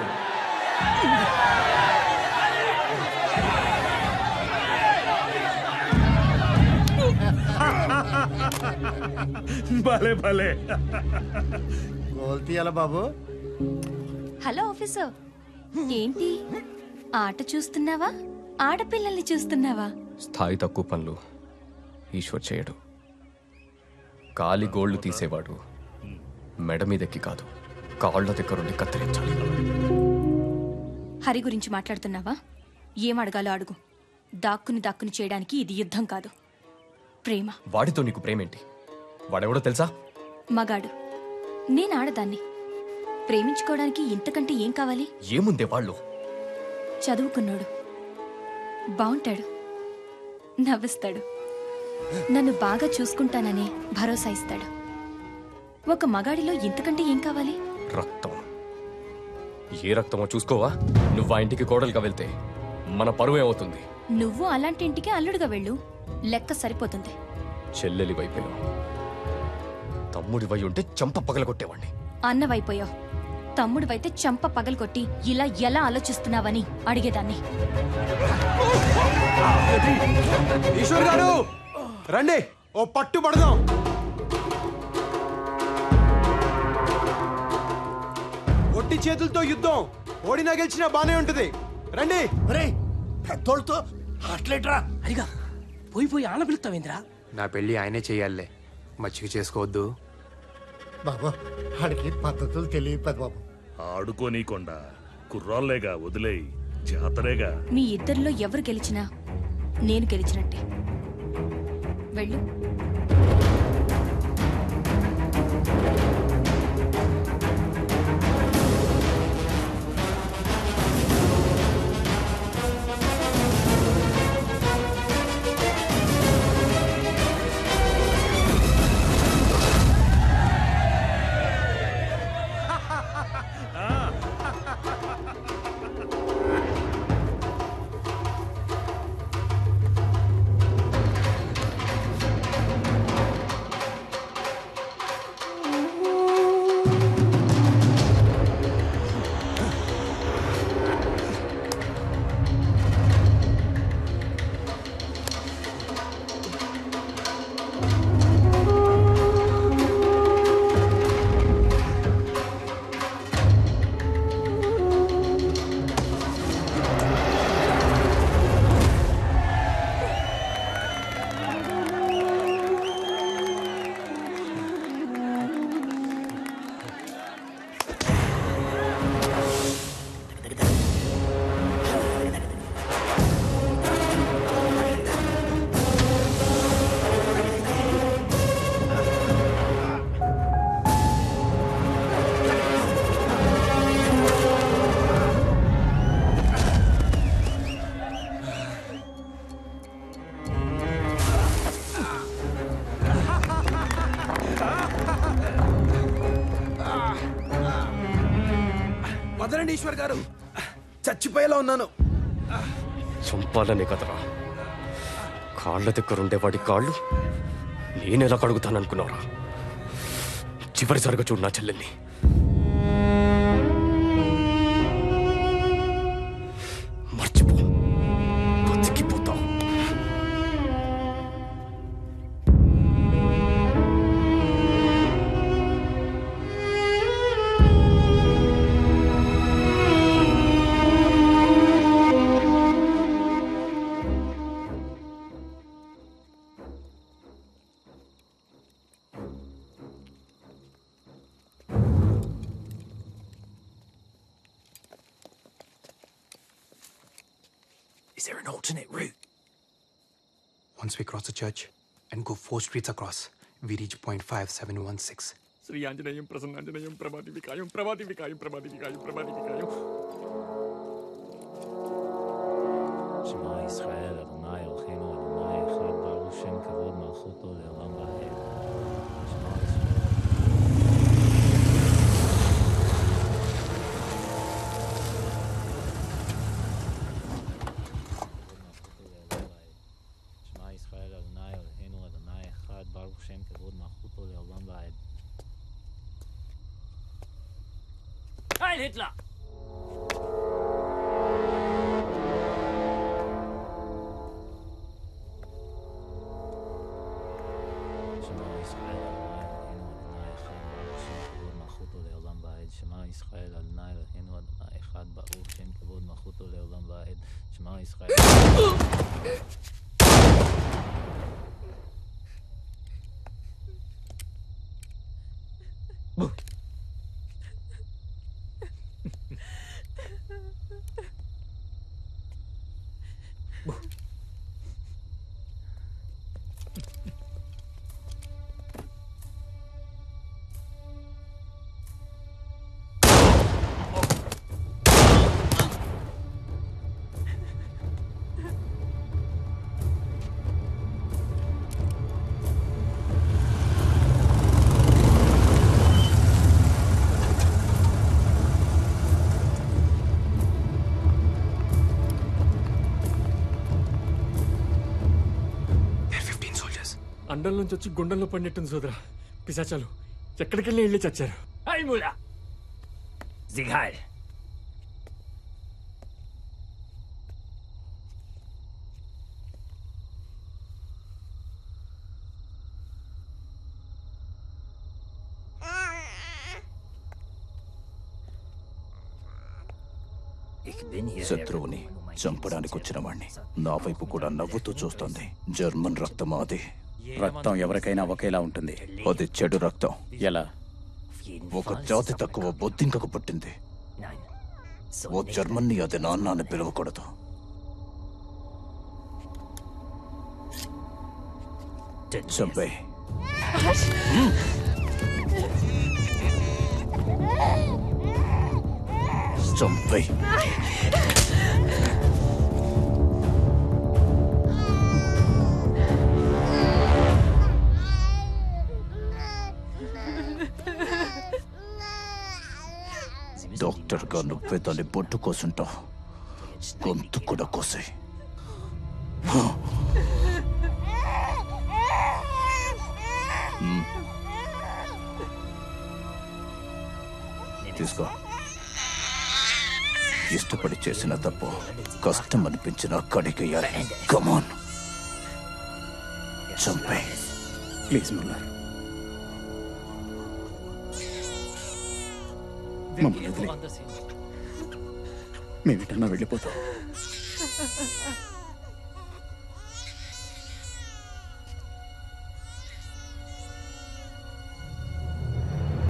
భలే భలే గోల్తీయాల బాబు. హలో ఆఫీసర్, ఏంటి ఆట చూస్తున్నావా, ఆడపిల్లల్ని చూస్తున్నావా? స్థాయి తక్కువ పనులు ఈశ్వర్ చేయడు. కాలి గోళ్లు తీసేవాడు మెడ మీదెక్కి కాదు, కాళ్ల దగ్గరుండి కత్తిరించాలి. హరి గురించి మాట్లాడుతున్నావా? ఏం అడగాలో అడుగు. దాక్కుని చేయడానికి ఇది యుద్ధం కాదు, ప్రేమ. వాడితో నీకు ప్రేమేంటి? వాడెవడో తెలుసా? మగాడు. నేను ఆడదాన్ని. ప్రేమించుకోవడానికి ఇంతకంటే ఏం కావాలి? ఏముందే వాళ్ళు? చదువుకున్నాడు, బాగుంటాడు, నవ్విస్తాడు, నన్ను బాగా చూసుకుంటానని భరోసా ఇస్తాడు. ఒక మగాడిలో ఇంతకంటే ఏం కావాలి? రక్తం. ఏ రక్తమో చూసుకోవా? నువ్వు ఆ ఇంటికి కోడలుగా వెళ్తే మన పరువు ఏమవుతుంది? నువ్వు అలాంటి ఇంటికి అల్లుడుగా వెళ్ళు, లెక్క సరిపోతుంది. చెల్లెలి వైపోయావు, తమ్ముడి వై ఉంటే చంప పగలగొట్టేవాణ్ణి. అన్నవైపోయావు, తమ్ముడివైతే చంప పగలగొట్టి ఇలా ఎలా ఆలోచిస్తున్నావని అడిగేదాన్ని. ఈశ్వర్ గారు రండి, ఓ పట్టు పడదాం. ఒట్టి చేతులతో యుద్ధం, ఓడినా గెలిచినా బానే ఉంటది. రండి. పెద్దోళ్ళతో అట్లేట్రా అడిగా పోయి ఆన పిలుస్తావేంద్రా? నా పెళ్లి ఆయనే చెయ్యాలే, మచ్చిక చేసుకోవద్దు. బాబు ఆడికి పద్ధతులు తెలియదు బాబు. ఆడుకోనీకొండ కుర్రాళ్ళేగా, వదిలేయి, జాతరేగా. మీ ఇద్దరిలో ఎవరు గెలిచినా నేను గెలిచినట్టే. వెళ్ళు. వదలండి ఈశ్వర్ గారు, చచ్చిపోయేలా ఉన్నాను. చంపాలనే కదరా, కాళ్ళ దగ్గరుండే వాడి కాళ్ళు నేనెలా కడుగుతాననుకున్నారా? చివరిసారిగా చూడు నా చెల్లెల్ని. మర్చిపో, బతికిపోతావు. Is there an alternate route? Once we cross the church and go 4 streets across, we reach point 5716. Shri Anjaneyam ప్రసన్నాంజనేయం Prabhati వికాయం Prabhati వికాయం Prabhati వికాయం Prabhati వికాయం. Shema Yisrael, Adonai Eloheinu, Adonai Echad, Baruch Shem Heil Hitler! שמע ישראל אדוני אלוהינו אדוני אחד ברוך שם כבוד מלכותו לעולם ועד שמע ישראל అండం నుంచి వచ్చి గుండెల్లో పడినట్టుంది సోదరా. పిశాచాలు ఎక్కడికెళ్ళి వెళ్ళి చచ్చారు. Heil Muller! Sieg heil! శత్రువుని చంపడానికి వచ్చిన వాణ్ణి నా వైపు కూడా నవ్వుతూ చూస్తోంది. జర్మన్ రక్తం అది. రక్తం ఎవరికైనా ఒకేలా ఉంటుంది. అది చెడు రక్తం. ఎలా? ఒక జాతి తక్కువ బొద్దింకకు పుట్టింది. ఓ జర్మన్ని అది నాన్న అని పిలవకూడదు. చంపే. చంపే. డాక్టర్గా నువ్వే దాన్ని బొట్టు కోసుంటావు. గొంతు కూడా కోసే. తీసుకో. ఇష్టపడి చేసిన తప్పు కష్టం అనిపించిన కడిగేయాలి. కమాన్ చంపే. ప్లీజ్ ముల్లర్, మమ్మల్ని వదిలే. మేమిటన్నా వెళ్ళిపోతాం.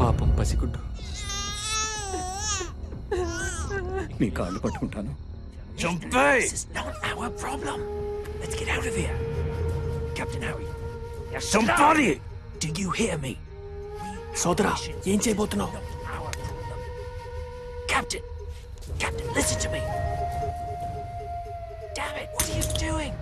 పాపం పసిగుడ్డు. నీ కాళ్ళు పట్టుకుంటాను. This is not our problem. Let's get out of here. Captain Harry. Somebody! Do you hear me? సోదరా, ఏం చేయబోతున్నావు? Captain! Captain, listen to me! Damn it, what are you doing?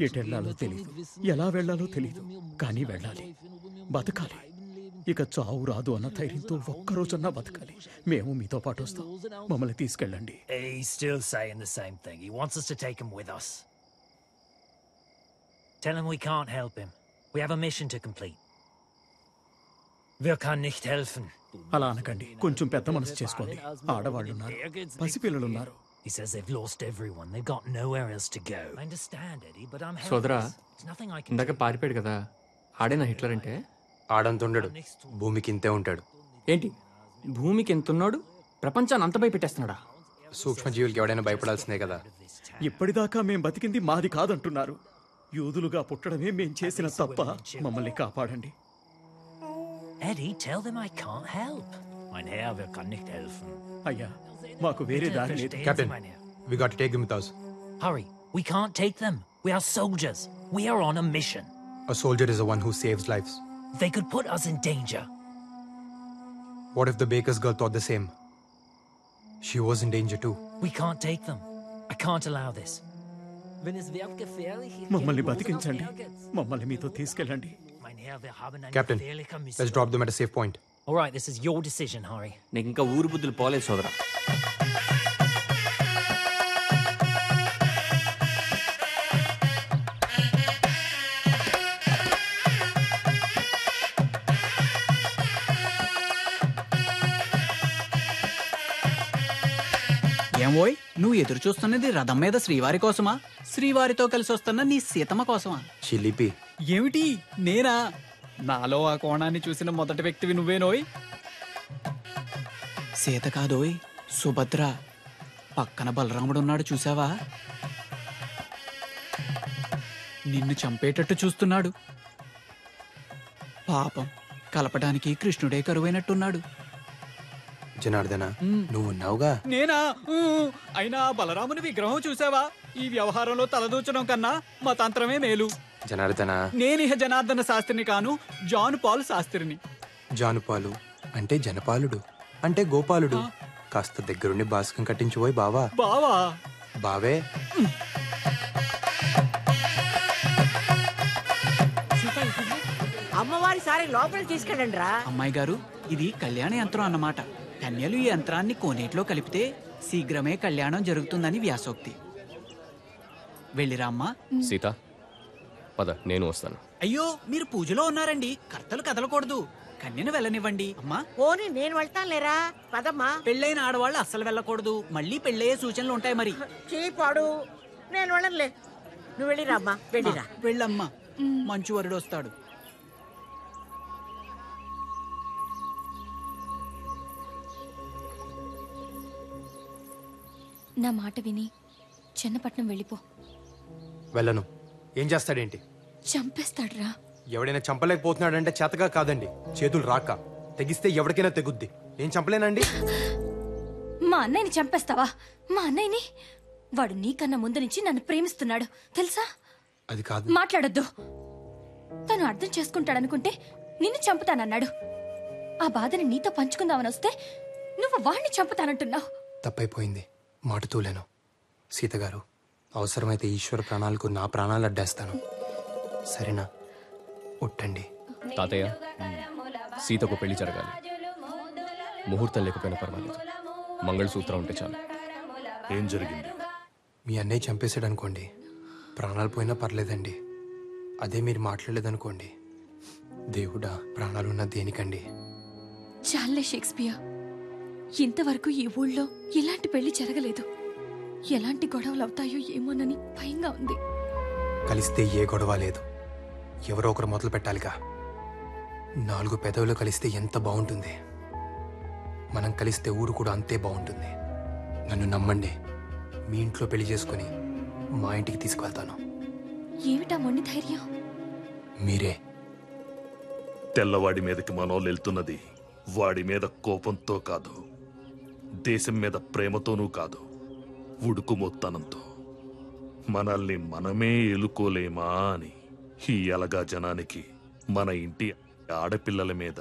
ఎటెళ్లాలో తెలీదు, ఎలా వెళ్లాలో తెలీదు, కానీ వెళ్ళాలి, బతకాలి. ఇక చావు రాదు అన్న ధైర్యంతో ఒక్కరోజన్నా బతకాలి. మేము మీతో పాటు వస్తాం, మమ్మల్ని తీసుకెళ్ళండి. He's still saying the same thing. He wants us to take him with us. Tell him we can't help him. We have a mission to complete. Wir können nicht helfen. అలా అనకండి, కొంచెం పెద్ద మనసు చేసుకోండి. ఆడవాళ్ళున్నారు, పసిపిల్లలున్నారు. He says they've lost everyone. They've got nowhere else to go. I understand, Eddie, but I'm సోదరా, helpless. There's nothing I can ఇందాక పారిపోయాడు కదా, ఆడేనా హిట్లర్ అంటే? ఆడంతుండడు, భూమికి ఇంతే ఉంటాడు. ఏంటి, భూమికి ఎంతున్నాడు? ప్రపంచాన్ని అంత భయపెట్టేస్తున్నాడా? సూక్ష్మజీవులకి ఎవడైనా భయపడాల్సిందే కదా. ఇప్పటిదాకా మేం బతికింది మాది కాదంటున్నారు. యూదులుగా పుట్టడమే మేం చేసిన తప్ప. మమ్మల్ని కాపాడండి. Eddie, tell them I can't help. Mein Herr, wir können nicht helfen. అయ్యా, మాకు వేరే దారి లేదు. Captain, we got to take them with us. Hurry, we can't take them. We are soldiers. We are on a mission. A soldier is the one who saves lives. They could put us in danger. What if the baker's girl thought the same? She was in danger too. We can't take them. I can't allow this. మమ్మల్ని బతికించండి, మమ్మల్ని మీతో తీసుకెళ్ళండి. Captain, let's drop them at a safe point. All right, this is your decision, Hari. నీకు ఇంకా ఊరు బుద్ధులు పోలేదు సోదరా. ఏమోయ్, నువ్వు ఎదురు చూస్తున్నది రథం మీద శ్రీవారి కోసమా, శ్రీవారితో కలిసి వస్తున్న నీ సీతమ్మ కోసమా? చిలిపి. ఏమిటి, నేనా? నాలో ఆ కోణాన్ని చూసిన మొదటి వ్యక్తివి నువ్వేనోయ్. సీత కాదోయ్, సుభద్ర. పక్కన బలరాముడున్నాడు, చూసావా? నిన్ను చంపేటట్టు చూస్తున్నాడు. పాపం, కలపడానికి కృష్ణుడే కరువైనట్టున్నాడు. జనార్దన, నువ్వు ఉన్నావుగా. నేనా? అయినా బలరాముని విగ్రహం చూసావా? ఈ వ్యవహారంలో తలదూచడం కన్నా మతాంతరమే మేలు. జనార్దన, నేనిహ జనార్దన శాస్త్రిని కాను, జాన్ పాల్ శాస్త్రిని. జానుపాలు అంటే జనపాలుడు, అంటే గోపాలుడు. కాస్త దగ్గరుండి బాస్కం కట్టించిపోయి బావా. బావా? బావే. అమ్మవారి సారి లోపలికి తీసుకెళ్ళండి రా. అమ్మాయి గారు, ఇది కళ్యాణ యంత్రం అన్నమాట. కన్యలు ఈ యంత్రాన్ని కోనేట్లో కలిపితే శీఘ్రమే కళ్యాణం జరుగుతుందని వ్యాసోక్తి. వెళ్ళిరామ్మా. సీత, పద, నేను వస్తాను. అయ్యో, మీరు పూజలో ఉన్నారండి, కర్తలు కదలకూడదు. కన్యను వెళ్ళనివ్వండి అమ్మా. పోనీ నేను వెళ్తాను లేరా, పదమ్మా. పెళ్ళైన ఆడవాళ్ళు అస్సలు వెళ్ళకూడదు, మళ్ళీ పెళ్ళయ్యే సూచనలు ఉంటాయి మరి. చీపాడు, నేను వెళ్ళనులే. నువ్వు వెళ్ళిరామ్మా, వెళ్ళిరా. వెళ్ళమ్మా, మంచు వరుడు వస్తాడు. నా మాట విని చెన్నపట్నం వెళ్ళిపో. వెళ్ళను. ఏం చేస్తాడేంటి? చంపేస్తాడురా. ఎవడైనా చంపలేకపోతున్నాడంటే చేతగా కాదండి, చేతులు రాక. తెగిస్తే ఎవరికైనా తెగుద్ది. నేను చంపలేనండి. మా అన్నయ్యని చంపేస్తావా? మా అన్నయ్యని? వాడు నీకన్నా ముందు నుంచి నన్ను ప్రేమిస్తున్నాడు తెలుసా? అది కాదు. మాట్లాడొద్దు. తను అర్థం చేసుకుంటాడనుకుంటే నిన్ను చంపుతానన్నాడు. ఆ బాధని నీతో పంచుకుందామని వస్తే నువ్వు వాణ్ణి చంపుతానంటున్నావు. తప్పైపోయింది, మాట తూలేను. సీతగారు, అవసరమైతే ఈశ్వర ప్రాణాలకు నా ప్రాణాలు అడ్డేస్తాను, సరేనా? ఒట్టండి. తాతయ్య, సీతకు పెళ్లి జరగాలి. ముహూర్తం లేకపోయినా పర్వాలేదు, మంగళసూత్రం ఉంటే చాలు. ఏం జరిగింది? మీ అన్నయ్య చంపేశాడు అనుకోండి, ప్రాణాలు పోయినా పర్లేదండి. అదే మీరు మాట్లాడలేదనుకోండి, దేవుడా ప్రాణాలున్న దేనికండి? చాలే షేక్స్పియర్, ఇంతవరకు ఈ ఊళ్ళో ఇలాంటి పెళ్లి జరగలేదు. ఎలాంటి గొడవలు అవుతాయో ఏమోనని భయంగా ఉంది. కలిస్తే ఏ గొడవ లేదు, ఎవరో ఒకరు మొదలు పెట్టాలిగా. 4 పెదవులు కలిస్తే ఎంత బాగుంటుంది. మనం కలిస్తే ఊరు కూడా అంతే బాగుంటుంది. నన్ను నమ్మండి, మీ ఇంట్లో పెళ్లి చేసుకుని మా ఇంటికి తీసుకువెళ్తాను. ఏమిటా మొండి ధైర్యం? మీరే. తెల్లవాడి మీదకి మనోళ్ళు వెళ్తున్నది వాడి మీద కోపంతో కాదు, దేశం మీద ప్రేమతోనూ కాదు, ఉడుకుమొత్తనంతో. మనల్ని మనమే ఎలుకోలేమా అని. ఈ అలగా జనానికి మన ఇంటి ఆడపిల్లల మీద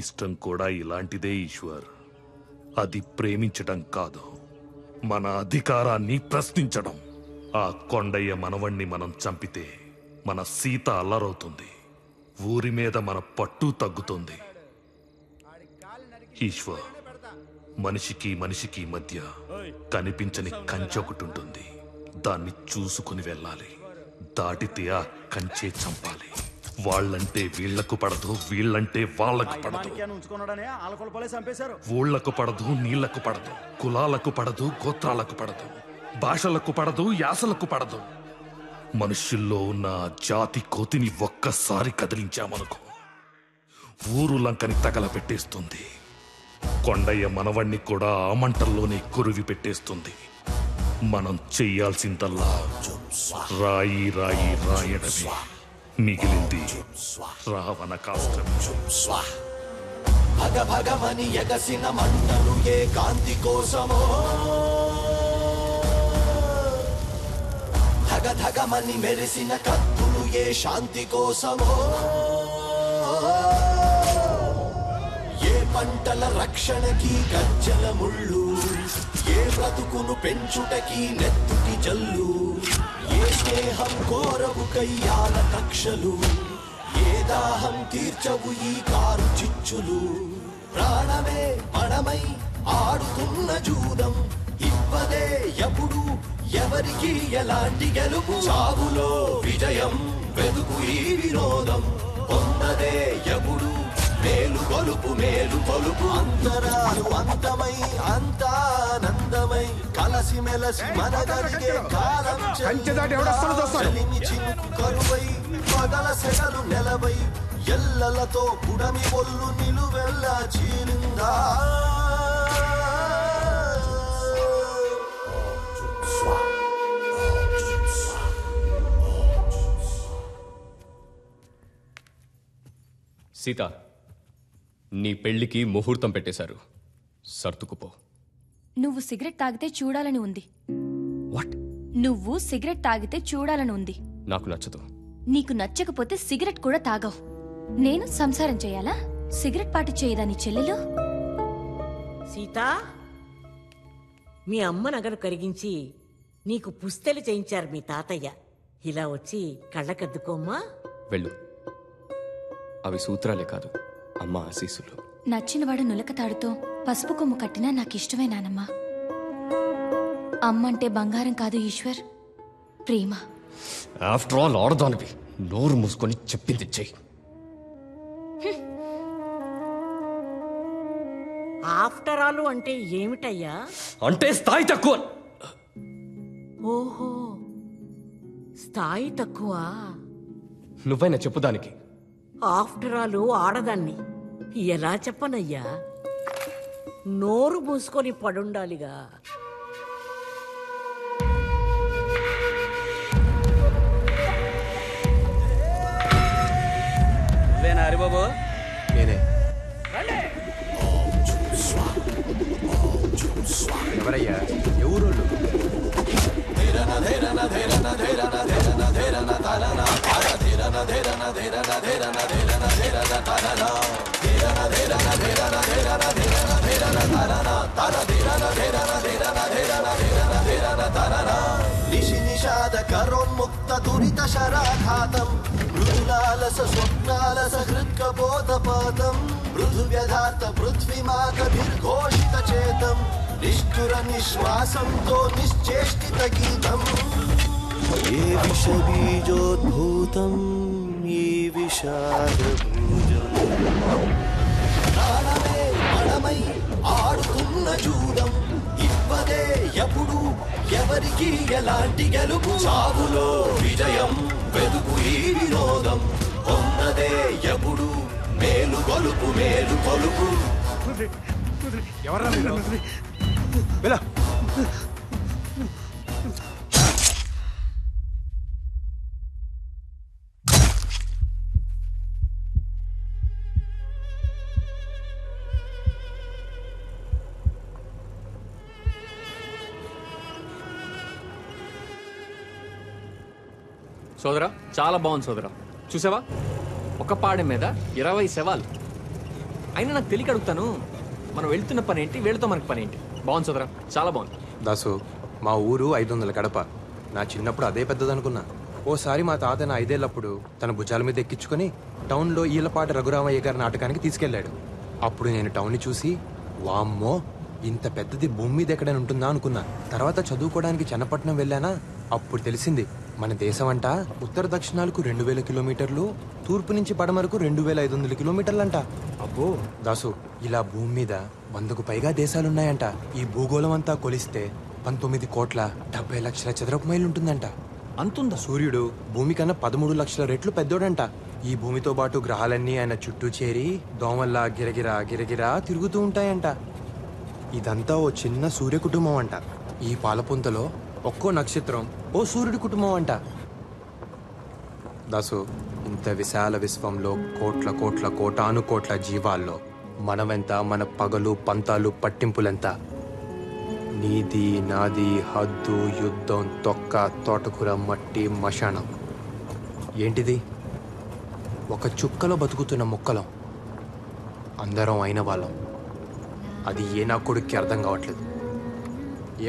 ఇష్టం కూడా ఇలాంటిదే ఈశ్వర్. అది ప్రేమించడం కాదు, మన అధికారాన్ని ప్రశ్నించడం. ఆ కొండయ్య మనవణ్ణి మనం చంపితే మన సీత అల్లరవుతుంది, ఊరి మీద మన పట్టు తగ్గుతుంది. ఈశ్వర్, మనిషికి మనిషికి మధ్య కనిపించని కంచె ఒకటి ఉంటుంది. దాన్ని చూసుకుని వెళ్ళాలి. దాటితే ఆ కంచే చంపాలి. వాళ్ళంటే వీళ్లకు పడదు, వీళ్ళంటే వాళ్ళకు పడదు. ఊళ్లకు పడదు, నీళ్లకు పడదు, కులాలకు పడదు, గోత్రాలకు పడదు, భాషలకు పడదు, యాసలకు పడదు. మనుషుల్లో ఉన్న జాతి కోతిని ఒక్కసారి కదిలించామనుకో, ఊరు లంకని తగలబెట్టేస్తుంది. కొండయ్య మనవణ్ణి కూడా ఆ మంటల్లోనే కురివి పెట్టేస్తుంది. మనం చెయ్యాల్సిందల్లా రాయి రాయి రాయడమే. మిగిలింది రావణ కాష్టం. భగభగమని ఎగసిన మంటలు ఏ కాంతి కోసమో, ధగధగమని మెరిసిన కత్తులు ఏ శాంతి కోసమో, ఏ పంటల రక్షణకి గజ్జల ముళ్ళు, ఏ బ్రతుకును పెంచుటకి నెత్తుటి జల్లు, ఏ స్నేహం కోరవు కయ్యాల కక్షలు, ఏ దాహం తీర్చవు ఈ కారు చిచ్చులు. ప్రాణమే పణమై ఆడుతున్న జూదం, ఇవ్వదే ఎప్పుడు ఎవరికి ఎలాంటి గెలుపు. చావులో విజయం వెతుకు ఈ వినోదం, పొందదే ఎప్పుడు మేలు కొలుపు మేలు కొలుపు. అంతరాలు అంతమై అంతానందమై కలసి మెలసి మనగలిగే కాలం చలిమి చినుకు కరువై పగల సెగలు నెలవై ఎల్లలతో పుడమి ఒళ్ళు నిలువెల్లా చీలిందా. సీత, నీ పెళ్లికి ముహూర్తం పెట్టేశారు, సర్దుకుపో. నువ్వు సిగరెట్ తాగితే చూడాలని ఉంది. నువ్వు సిగరెట్ తాగితే చూడాలని ఉంది. నాకు నచ్చదు. నీకు నచ్చకపోతే సిగరెట్ కూడా తాగవు. నేను సంసారం చేయాలా? సిగరెట్ పాటి చేయదా నీ చెల్లెలు? సీత, మీ అమ్మ నగలు కరిగించి నీకు పుస్తెలు చేయించారు మీ తాతయ్య. ఇలా వచ్చి కళ్ళకద్దుకోమ్మా. వెళ్ళు. అవి సూత్రాలే కాదు, అమ్మ ఆశీస్సులు. నచ్చినవాడు నులకతాడుతో పసుపు కొమ్ము కట్టినా నాకిష్టమే నానమ్మా. అమ్మంటే బంగారం కాదు ఈశ్వర్, ప్రేమ. ఆఫ్టర్ ఆల్ ఆడదానివి, నోరు మూసుకొని చెప్పింది చెయ్యి. ఆఫ్టర్ ఆల్ అంటే ఏమిటయ్యా? అంటే స్థాయి తక్కువ. ఓహో, స్థాయి తక్కువ. నువ్వైనా చెప్పు దానికి. ఆఫ్టర్ ఆల్ ఆడదాన్ని ఎలా చెప్పనయ్యా? నోరు మూసుకొని పడుండాలిగా. హరిబాబు, నేనే. ఎవరయ్యా? ఎవరోళ్ళు? నిశి నిషాద కరోన్ముక్త దురిత శరాఘాతం, మృదులాలస స్వప్నాలస హృత్కబోధపాతం, మృదు వ్యధార్థ పృథ్వీమాకభిర్ఘోషిత చేతం, నిష్ఠుర నిశ్వాసంతో నిశ్చేష్టిత గీతం. ఏ విష బీజోద్భూతం ఈ విషాదభూజం, ప్రాణమే పణమై ఆడుతున్న జూదం, ఇవ్వదే ఎప్పుడు ఎవరికి ఎలాంటి గెలుపు. చావులో విజయం వెతుకు ఈ వినోదం, పొందదే ఎప్పుడు మేలు కొలుపు మేలు కొలుపు. ఎవరా సోదరా, చాలా బాగుంది సోదరా. చూసావా, ఒక పాడెం మీద 20 శవాలు. అయినా నాకు తెలియక అడుగుతాను, మనం వెళ్తున్న పని ఏంటి, వీళ్ళతో మనకి పని ఏంటి? బాగుంది సోదరా, చాలా బాగుంది. దాసు, మా ఊరు 500 కడప. నా చిన్నప్పుడు అదే పెద్దదనుకున్నా. ఓసారి మా తాత నా 5 ఏళ్లప్పుడు తన భుజాల మీద ఎక్కించుకొని టౌన్లో ఈలపాటి రఘురామయ్య గారి నాటకానికి తీసుకెళ్లాడు. అప్పుడు నేను టౌన్ని చూసి వామ్మో ఇంత పెద్దది భూమి మీద ఎక్కడైనా ఉంటుందా అనుకున్నా. తర్వాత చదువుకోవడానికి చెన్నపట్నం వెళ్ళానా, అప్పుడు తెలిసింది మన దేశం అంట ఉత్తర దక్షిణాలకు 2000 కిలోమీటర్లు, తూర్పు నుంచి పడమరకు 2500 కిలోమీటర్లంట. అబ్బో దాసు, ఇలా భూమి మీద 100కు పైగా దేశాలున్నాయంట. ఈ భూగోళం అంతా కొలిస్తే 19,70,00,000 చదరపు మైలు ఉంటుందంట. అంతుందా? సూర్యుడు భూమి కన్నా 13 లక్షల రెట్లు పెద్దోడంట. ఈ భూమితో పాటు గ్రహాలన్నీ ఆయన చుట్టూ చేరి దోమల్లా గిరగిరా గిరగిరా తిరుగుతూ ఉంటాయంట. ఇదంతా ఓ చిన్న సూర్య కుటుంబం అంట. ఈ పాలపుంతలో ఒక్కో నక్షత్రం ఓ సూర్యుడి కుటుంబం అంట. దాసు, ఇంత విశాల విశ్వంలో కోట్ల కోట్ల కోటాను కోట్ల జీవాల్లో మనమెంత, మన పగలు పంతాలు పట్టింపులెంత? నీది నాది హద్దు యుద్ధం తొక్క తోటకూర మట్టి మశానం. ఏంటిది? ఒక చుక్కలో బతుకుతున్న మొక్కలం. అందరం అయిన వాళ్ళం. అది ఏ నా కొడుక్కి అర్థం కావట్లేదు.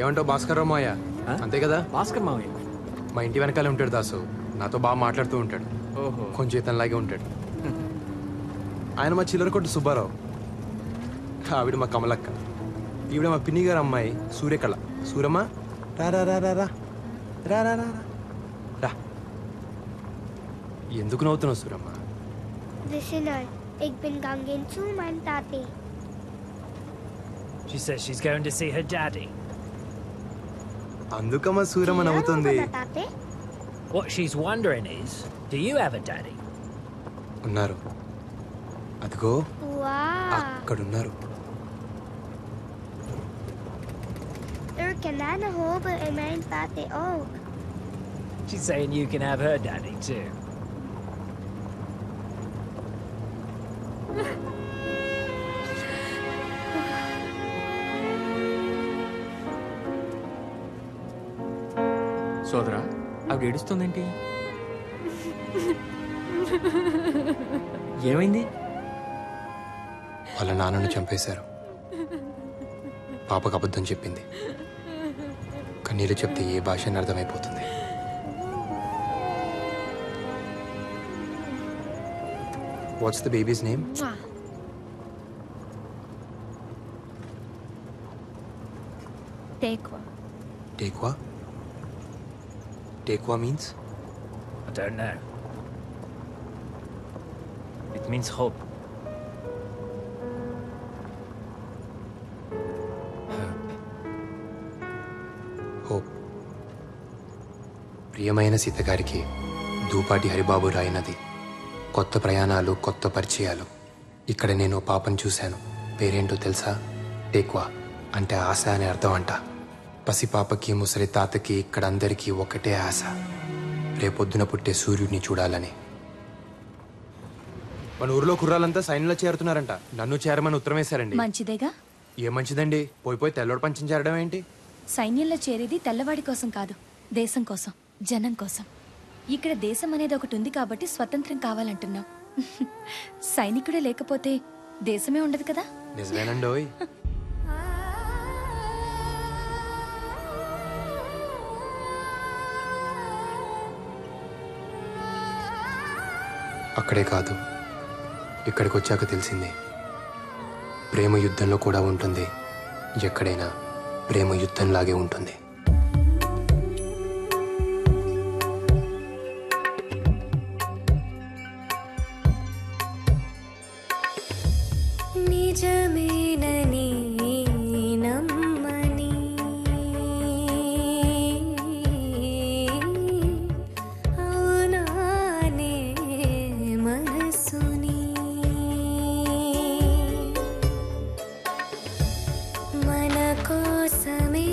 ఏమంటావు భాస్కర్ మాయ? అంతే కదా? భాస్కర్ మావయ్య మా ఇంటి వెనకాలే ఉంటాడు దాసు. నాతో బాగా మాట్లాడుతూ ఉంటాడు. కొంచెం ఇతనిలాగే ఉంటాడు. ఆయన మా చిల్లర కొట్టు సుబ్బారావు. ఆవిడ మా కమలక్క. ఈవిడ మా పిన్ని గారు అమ్మాయి సూర్యకళ. సూరమ్మ రా రా రా రా రా రా రా రా రా. ఎందుకు నవ్వుతున్నావు Suramma? Listener, ik ben gegaan zu mijn tate. She says she's going to see her daddy. అందుకమ్మా Suramma నవ్వుతుంది. What she's wondering is, do you have a daddy? ఉన్నారు. అదిగో Wow. అక్కడున్నారు. Er kananen hoben in mijn tate ook. She's saying you can have her daddy too. సోదరా, ఆవిడ ఏడుస్తుందేంటి? ఏమైంది? వాళ్ళ నాన్నను చంపేశారు. పాపకు అబద్ధం చెప్పింది. కన్నీళ్ళు చెప్తే ఏ భాష అని అర్థమైపోతుంది. What's the babies name? Tekwa. Tekwa? Tekwa means? I don't know. It means hope. Hope. ప్రియమైన సీత గారికి దూపాటి హరిబాబు రాయినది. కొత్త ప్రయాణాలు, కొత్త పరిచయాలు. ఇక్కడ నేను పాపను చూశాను. పేరేంటో తెలుసా? టేక్వా అంటే ఆశ అని అర్థం అంట. పసిపాపకి ముసలి తాతకి ఇక్కడ అందరికీ ఒకటే ఆశ, రేపొద్దున పుట్టే సూర్యుడిని చూడాలని. మన ఊర్లో కుర్రాలంతా సైన్యంలో చేరుతున్నారంట. నన్ను చేరమని ఉత్తరం వేశారండి. మంచిదేగా. ఏ మంచిదండి, పోయిపోయి తెల్లోడు పంచం చేరడం ఏంటి? సైన్యంలో చేరేది తెల్లవాడి కోసం కాదు, దేశం కోసం, జనం కోసం. ఇక్కడ దేశం అనేది ఒకటి ఉంది కాబట్టి స్వతంత్రం కావాలంటున్నాం. సైనికుడే లేకపోతే దేశమే ఉండదు కదా. నిజమేనండోయ్. అక్కడే కాదు, ఇక్కడికి వచ్చాక తెలిసింది, ప్రేమ యుద్ధంలో కూడా ఉంటుంది. ఎక్కడైనా ప్రేమ యుద్ధంలాగే ఉంటుంది. నిజమేనని నమ్మని అవునానే మనసుని మన కోసమే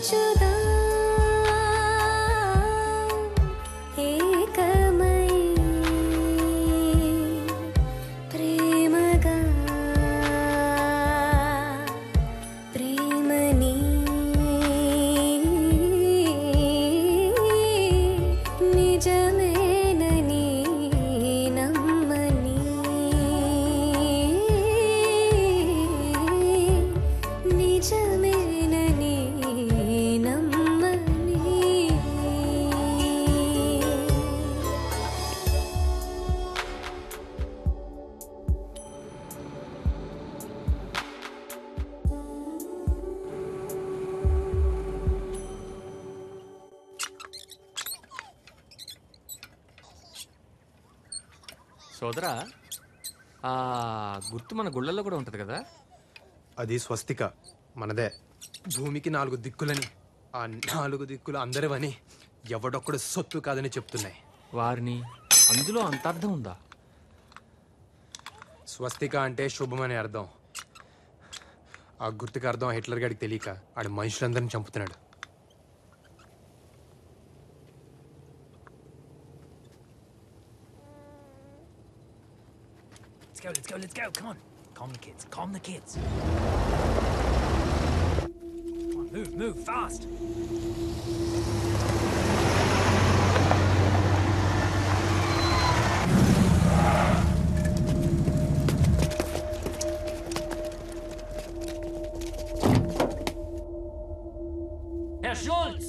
పంచుదా ఏకమై ప్రేమగా ప్రేమని నిజమేనని నమ్మని నిజమేనని నమ్మని సోదరా ఆ గుర్తు మన గుళ్ళల్లో కూడా ఉంటది కదా? అది స్వస్తిక మనదే. భూమికి 4 దిక్కులని, ఆ 4 దిక్కులు అందరివని, ఎవడొక్కడు సొత్తు కాదని చెప్తున్నాయి. వారిని అందులో అంత అర్థం ఉందా? స్వస్తిక అంటే శుభం అనే అర్థం. ఆ గుర్తుకి అర్థం హిట్లర్ గారికి తెలియక ఆడు మనుషులందరిని చంపుతున్నాడు. Let's go, let's go. Come on. Calm the kids, calm the kids. Come on, move, fast. Herr Schulz!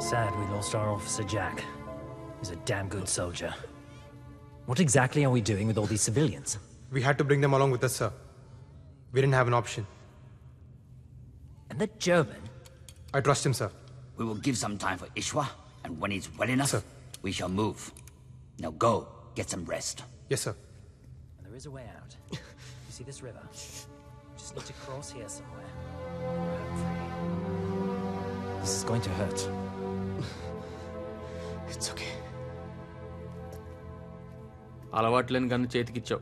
Sad we lost our officer Jack. He's a damn good soldier. What exactly are we doing with all these civilians? We had to bring them along with us, sir. We didn't have an option. And the German? I trust him, sir. We will give some time for Ishwa, and when it's well enough, we shall move. Now go, get some rest. Yes, sir. And there is a way out. You see this river? Just need to cross here somewhere. This is going to hurt. It's okay. అలవాట్లేని gun చేతికిచ్చావు.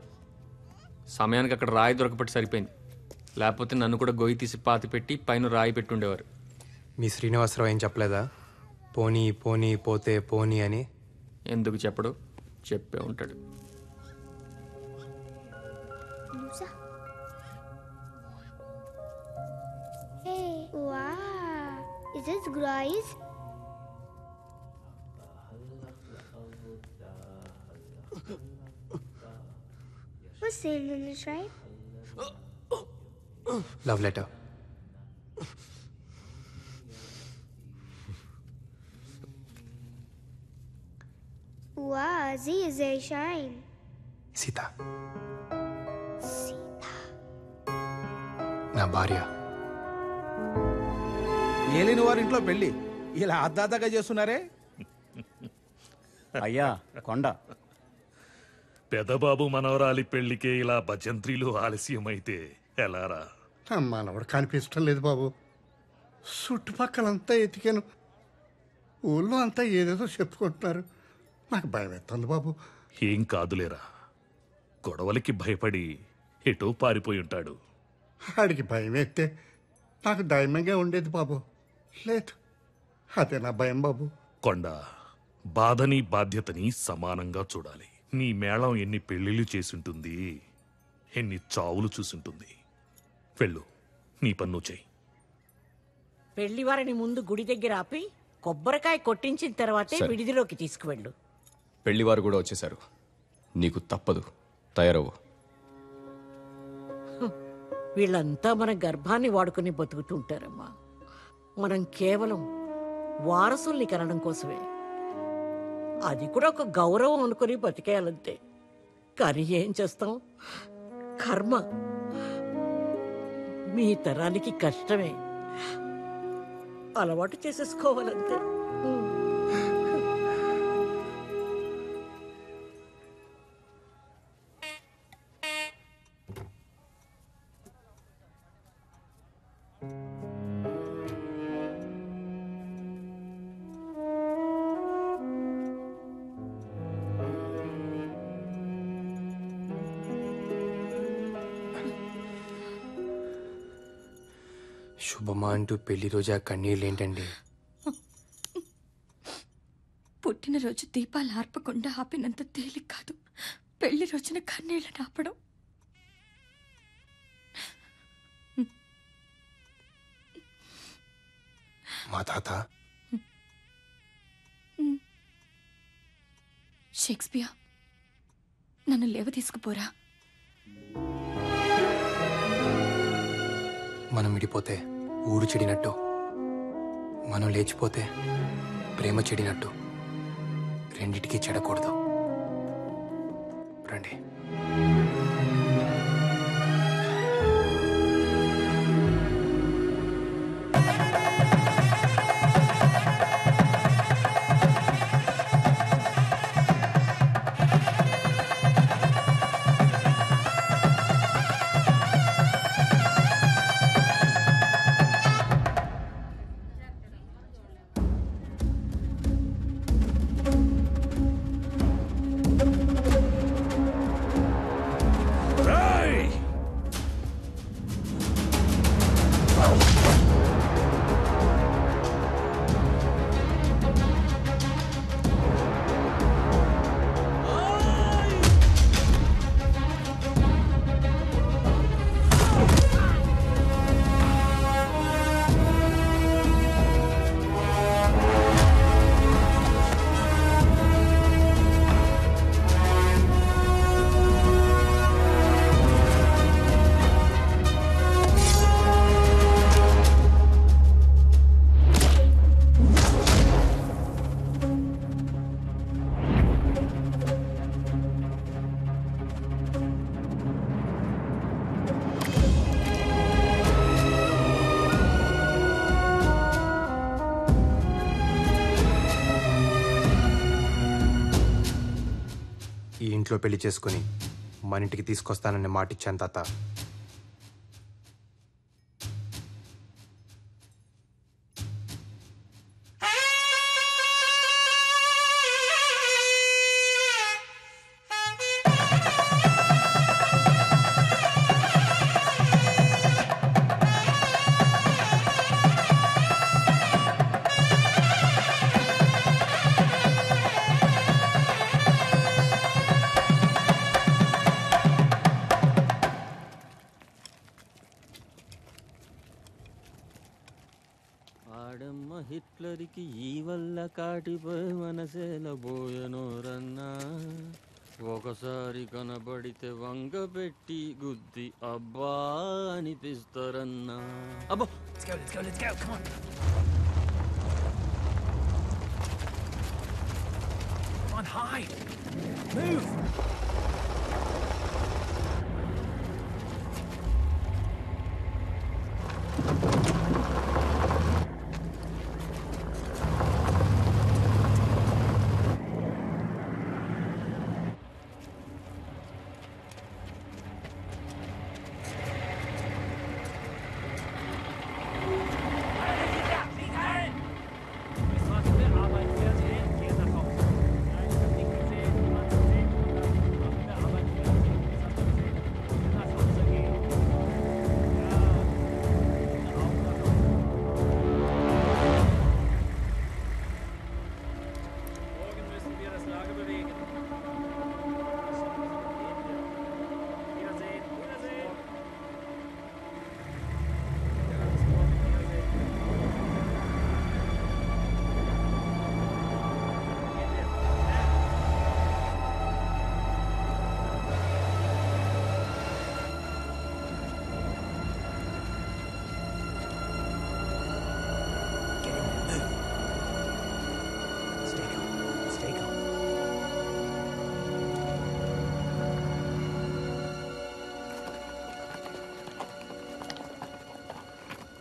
సమయానికి అక్కడ రాయి దొరకపట్టి సరిపోయింది. లేకపోతే నన్ను కూడా గొయ్యి తీసి పాతి పెట్టి పైన రాయి పెట్టుండేవారు. మీ శ్రీనివాసరావు ఏం చెప్పలేదా? పోనీ పోనీ పోతే పోనీ అని. ఎందుకు చెప్పడు? చెప్పే ఉంటాడు. Hey, wow. Is this Grace? What's saying in this, right? Love letter. Wow, Z is a shine. Sita నా భార్య. ఏలిన వారింట్లో పెళ్లి ఇలా అద్దాతగా చేస్తున్నారే. అయ్యా కొండ పెదబాబు మనవరాలి పెళ్లికే ఇలా భజంత్రీలు ఆలస్యమైతే ఎలారా? మనవడు కనిపించడం లేదు బాబు. చుట్టుపక్కలంతా ఎతికాను, ఊళ్ళో అంతా ఏదేదో చెప్పుకుంటున్నారు. నాకు భయం ఎత్తుంది బాబు. ఏం కాదులేరా, గొడవలకి భయపడి ఎటో పారిపోయి ఉంటాడు. ఆడికి భయం ఎత్తే నాకు ధైర్యంగా ఉండేది బాబు. లేదు, అదే నా భయం బాబు. కొండ, బాధని బాధ్యతని సమానంగా చూడాలి. నీ మేళం ఎన్ని పెళ్లిళ్ళు చేసుంటుంది, ఎన్ని చావులు చూసుంటుంది. వెళ్ళు, నీ పన్ను చెయ్యి. పెళ్లివారిని ముందు గుడి దగ్గర ఆపి కొబ్బరికాయ కొట్టించిన తర్వాతే సరే. విడిదిలోకి తీసుకువెళ్ళు. పెళ్లివారు కూడా వచ్చేశారు. నీకు తప్పదు, తయారవు. వీళ్ళంతా మన గర్భాన్ని వాడుకుని బతుకుతుంటారమ్మా. మనం కేవలం వారసుల్ని కనడం కోసమే. అది కూడా ఒక గౌరవం అనుకుని బతికేయాలంతే. కానీ ఏం చేస్తాం, కర్మ. మీ తరానికి కష్టమే. అలవాటు చేసేసుకోవాలంతే. శుభమా అంటూ పెళ్లి రోజు ఆ కన్నీళ్ళు ఏంటండి? పుట్టినరోజు దీపాలు ఆర్పకుండా ఆపినంత తేలిక కాదు పెళ్లి రోజున కన్నీళ్ళని ఆపడం. మా తాత షేక్స్పియర్, నన్ను లేవ తీసుకుపోరా. మనం విడిపోతే ఊరు చెడినట్టు, మనం లేచిపోతే ప్రేమ చెడినట్టు, రెండిటికీ చెడకూడదు. రండి. ఈ ఇంట్లో పెళ్లి చేసుకుని మన ఇంటికి తీసుకొస్తానని మాటిచ్చాను తాత. హిట్లర్కి ఈ వల్ల కాటిపోయి మనసేలబోయనోరన్నా, ఒకసారి కనబడితే వంగ పెట్టి గుద్ది అబ్బా అనిపిస్తారన్నా. అబ్బో, let's go, come on. Come on, hide. Move.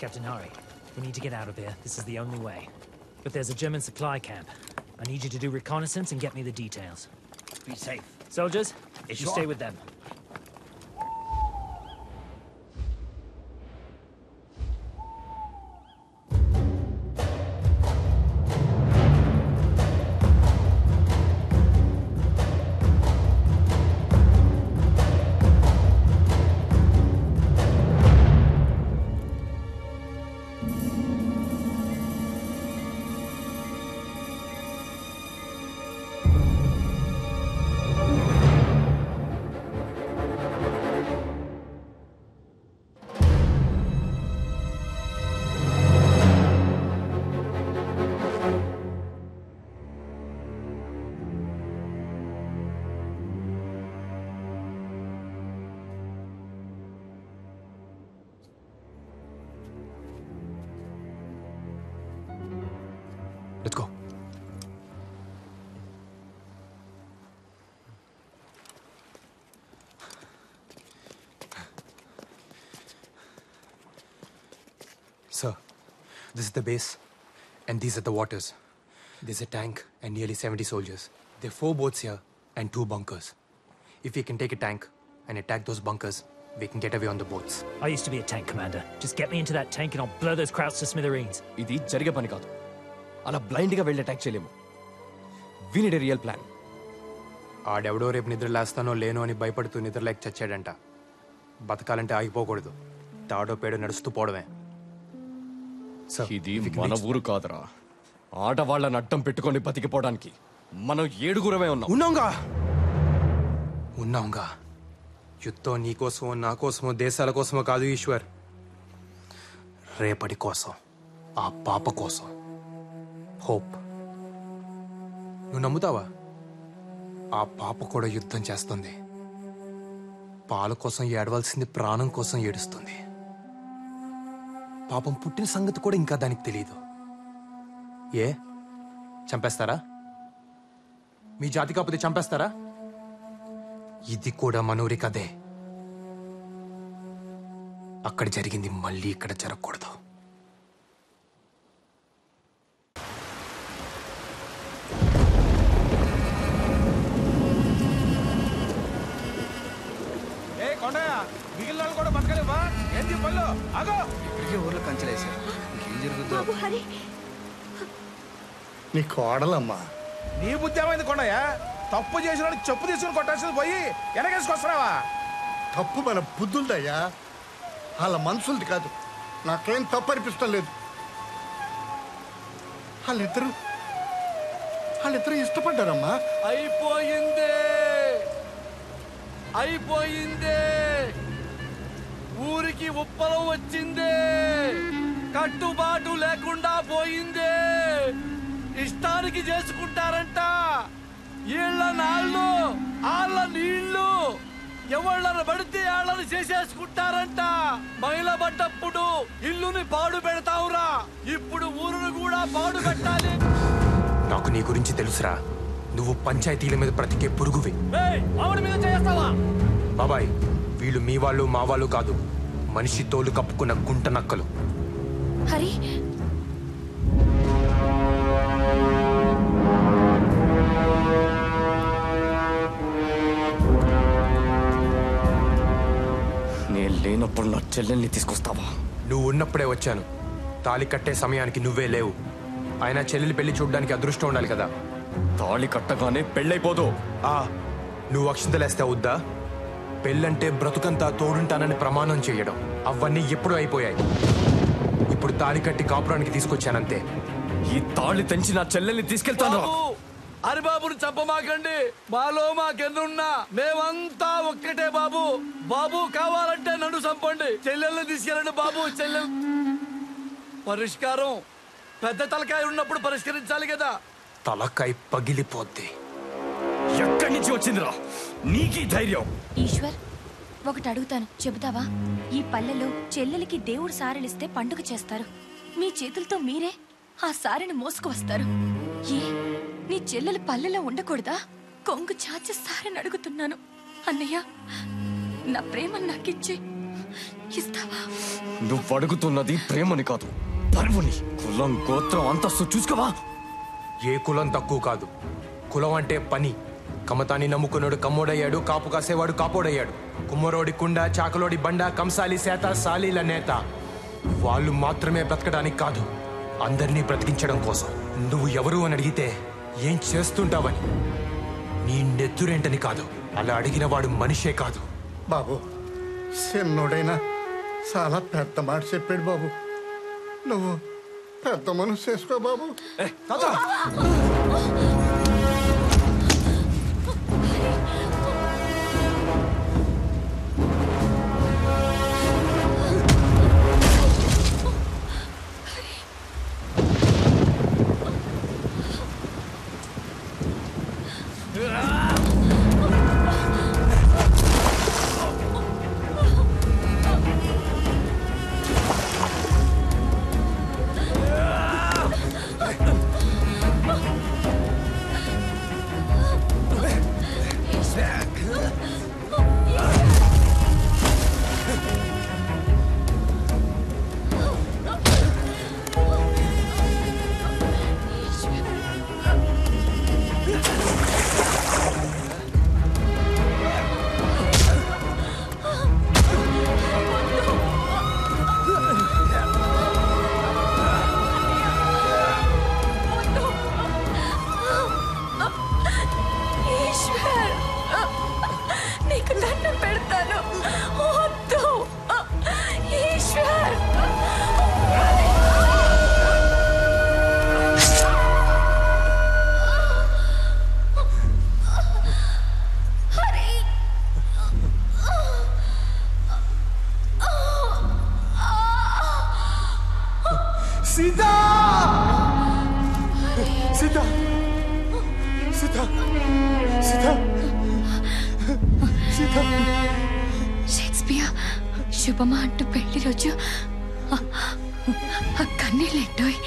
Captain Hari, We need to get out of here. This is the only way. But there's a German supply camp. I need you to do reconnaissance and get me the details. Be safe. Soldiers, you stay with them. Let's go. Sir, this is the base, and these are the waters. There's a tank and nearly 70 soldiers. There are 4 boats here and 2 bunkers. If we can take a tank and attack those bunkers, we can get away on the boats. I used to be a tank commander. Just get me into that tank and I'll blow those Krauts to smithereens. ఇది జరిగే పని కాదు. అలా బ్లైండ్గా వెళ్ళి attack చేయలేము. We need a real plan. ఆడెవడో రేపు నిద్ర లేస్తానో లేనో అని భయపడుతూ నిద్రలేక చచ్చాడంట. బతకాలంటే ఆగిపోకూడదు. తాడో పేడో నడుస్తూ పోవడమే. ఇది మన ఊరు కాదురా. ఆడవాళ్ళని అడ్డం పెట్టుకొని బతికిపోవడానికి మనం 7గురమే ఉన్నాం. ఉన్నాంగా. యుద్ధం నీకోసమో నా కోసమో దేశాల కోసమో కాదు ఈశ్వర్. రేపటి కోసం, ఆ పాప కోసం. హోప్. నువ్వు నమ్ముతావా? ఆ పాప కూడా యుద్ధం చేస్తుంది. పాల కోసం ఏడవలసింది ప్రాణం కోసం ఏడుస్తుంది. పాపం పుట్టిన సంగతి కూడా ఇంకా దానికి తెలియదు. ఏ చంపేస్తారా? మీ జాతి కాకపోతే చంపేస్తారా? ఇది కూడా మనూరి కదే. అక్కడ జరిగింది మళ్ళీ ఇక్కడ జరగకూడదు. మిగిలిన కూడా బతకలేవా? ఏంటి పళ్ళు? ఆగో! ఇప్పటికే ఊర్లో కంచెలేసారు. ఇంకేం జరుగుతుందో? నీ కోడలమ్మా. నీ బుద్ధి ఏమైంది కొండయ్య? తప్పు చేసిన చెప్పు తీసుకుని కొట్టాల్సింది పోయి వెనకేసుకొస్తున్నావా? తప్పు మన బుద్ధులదయ్యా, వాళ్ళ మనసులది కాదు. నాకేం తప్పు అనిపిస్తం లేదు. వాళ్ళిద్దరూ ఇష్టపడ్డారమ్మా. అయిపోయింది. ఊరికి ఉప్పలం వచ్చింది. కట్టుబాటు లేకుండా పోయింది. ఇష్టానికి చేసుకుంటారంట. ఈళ్ళ నాళ్ళు, ఆళ్ళ నీళ్లు, ఎవళ్ళని పడితే వాళ్ళని చేసేసుకుంటారంట. మహిళ పడ్డప్పుడు ఇల్లుని పాడు పెడతావురా, ఇప్పుడు ఊరును కూడా పాడు పెట్టాలి. నాకు నీ గురించి తెలుసురా. నువ్వు పంచాయతీల మీద బ్రతికే పురుగువి. మీద చేస్తావా? బాబాయ్, వీళ్ళు మీ వాళ్ళు మా వాళ్ళు కాదు. మనిషి తోలు కప్పుకున్న గుంట నక్కలు. హరి, నేను లేనప్పుడు నా చెల్లెల్ని తీసుకొస్తావా? నువ్వు ఉన్నప్పుడే వచ్చాను. తాళి కట్టే సమయానికి నువ్వే లేవు. ఆయన చెల్లెలి పెళ్లి చూడడానికి అదృష్టం ఉండాలి కదా. తాళి కట్టగానే పెళ్ళైపోదు. నువ్వు అక్షింతలేస్తే అవుద్దా? పెళ్ళంటే బ్రతుకంతా తోడుంటానని ప్రమాణం చేయడం, అవన్నీ ఎప్పుడూ అయిపోయాయి. ఇప్పుడు తాళి కట్టి కాపురానికి తీసుకొచ్చానంతే. ఈ తాళి తెంచి నా చెల్లెల్ని తీసుకెళ్తాను. హరిబాబుని చంపమాకండి. మాలో మాకెన్నున్నా మేమంతా ఒక్కటే బాబు. బాబు కావాలంటే నన్ను చంపండి, చెల్లెల్ని తీసుకెళ్ళండి బాబు. చెల్లెల్ పరిష్కారం పెద్ద తలకాయ ఉన్నప్పుడు పరిష్కరించాలి కదా. తలకాయ పగిలిపోద్ది. ఎక్కడి నుంచి వచ్చిందిరా నీకీ ధైర్యం? ఈశ్వర్, ఒకటి అడుగుతాను, చెబుతావా? ఈ పల్లెలో చెల్లెలికి దేవుడు సారెలిస్తే పండుగ చేస్తారు. మీ చేతులతో మీరే ఆ సారెని మోసుకు వస్తారు. ఏ నీ చెల్లెలు పల్లెలో ఉండకూడదా? కొంగు చాచి సారెని అడుగుతున్నాను. అన్నయ్య, నా ప్రేమ నాకిచ్చి ఇస్తావా? నువ్వు అడుగుతున్నది ప్రేమని కాదు, పరువుని కులం గోత్రం అంతస్తు చూసుకోవా. ఏ కులం తక్కువ కాదు. కులం అంటే పని. కమతాన్ని నమ్ముకున్నాడు కమ్మోడయ్యాడు, కాపు కాసేవాడు కాపోడయ్యాడు. కుమ్మరోడి కుండ, చాకలోడి బండ, కంసాలి సేత, సాలీల నేత. వాళ్ళు మాత్రమే బ్రతకడానికి కాదు, అందరినీ బ్రతికించడం కోసం. నువ్వు ఎవరు అని అడిగితే ఏం చేస్తుంటావని, నీ నెత్తురేంటని కాదు, అలా అడిగిన వాడు మనిషే కాదు. బాబు, చిన్నోడైనా చాలా పెద్ద మాట చెప్పాడు బాబు. నువ్వు పెద్ద మనసు చేసుకో బాబు. షేక్స్పియర్ శుభమా అంటూ పెళ్లి రోజు కన్నీళ్ళెట్టోయ్.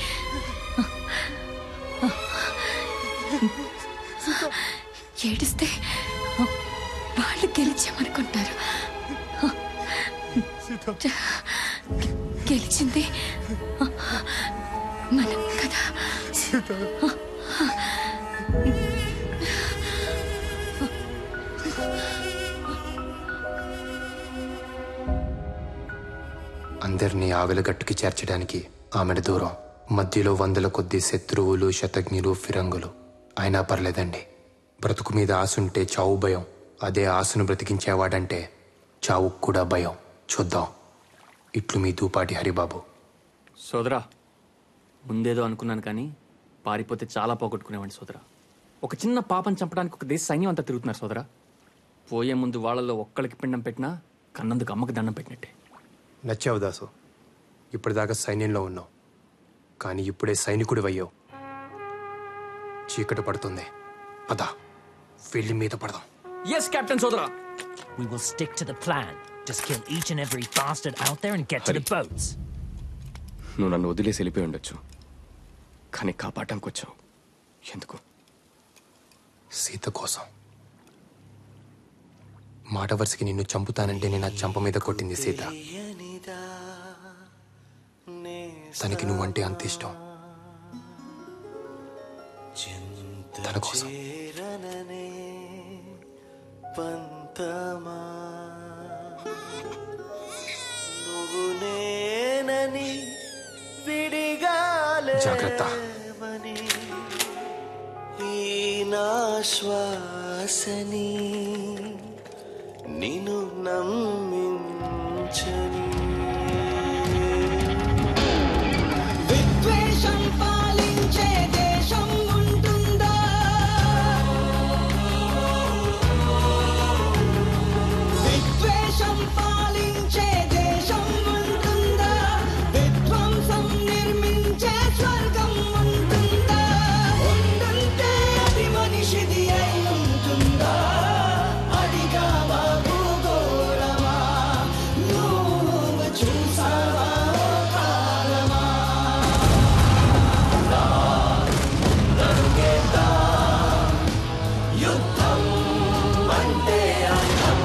ఏడిస్తే వాళ్ళు గెలిచామనుకుంటారు. గెలిచింది మనం కదా. అందరినీ ఆవిలగట్టుకి చేర్చడానికి ఆమెను దూరం, మధ్యలో వందల కొద్ది శత్రువులు, శతజ్ఞులు, ఫిరంగులు. అయినా పర్లేదండి, బ్రతుకు మీద ఆశుంటే చావు భయం. అదే ఆశను బ్రతికించేవాడంటే చావు కూడా భయం. చూద్దాం. ఇట్లు మీ దూపాటి హరిబాబు. సోదరా, ముందేదో అనుకున్నాను కానీ పారిపోతే చాలా పోగొట్టుకునేవాడిని సోదరా. ఒక చిన్న పాపని చంపడానికి ఒక దేశ సైన్యం అంతా తిరుగుతున్నారు సోదరా. పోయే ముందు వాళ్ళల్లో ఒక్కడికి పిండం పెట్టినా కన్నందుకు అమ్మకి దండం పెట్టినట్టే. నచ్చావు దాసు. ఇప్పటిదాకా సైన్యంలో ఉన్నావు, కానీ ఇప్పుడే సైనికుడు అయ్యావు. చీకటి పడుతుంది, పద వెళ్ళి మీద పడదాం. Yes, Captain Sodra. We will stick to the plan. Just kill each and every bastard out there and get to the boats. నువ్వు నన్ను వదిలేసి వెళ్ళిపోయి ఉండొచ్చు, కానీ కాపాడటానికి వచ్చావు. ఎందుకు? సీత కోసం. మాట వరుసకి నిన్ను చంపుతానంటే నేను ఆ చంప మీద కొట్టింది సీత. తనకి నువ్వంటే అంత ఇష్టం. తన కోసం. జాగ్రత్త. శ్వాసని నిన్ను నమ్మించని విద్వేషం పాలించే దేశం ఉంటుందా? విద్వేషం పాలించే దేశం ఉంటుందా? విధ్వంసం నిర్మించే స్వర్గం ఉంటుందా? ఉండుంటే అది మనిషిది అయి ఉంటుందా? అడిగావా భూగోళమా? నువ్వు చూసావా కాలమా? యుద్ధం అంటే అర్థం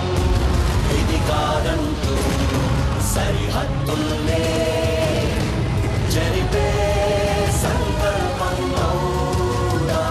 ఇది కాదంటూ సరిహద్దుల్నే జరిపే సంకల్పం అవుదా.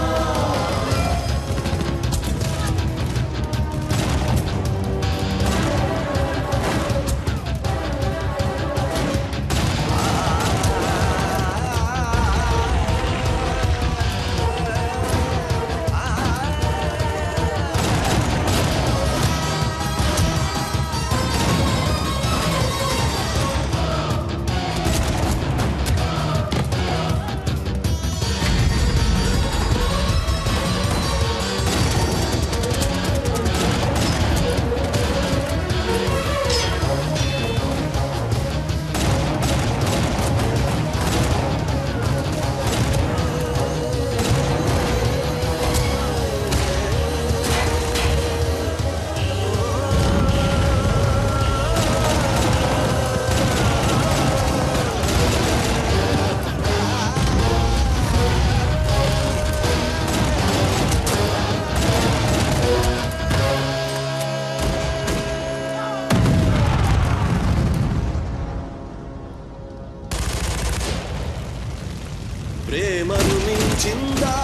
ప్రేమను మించిందా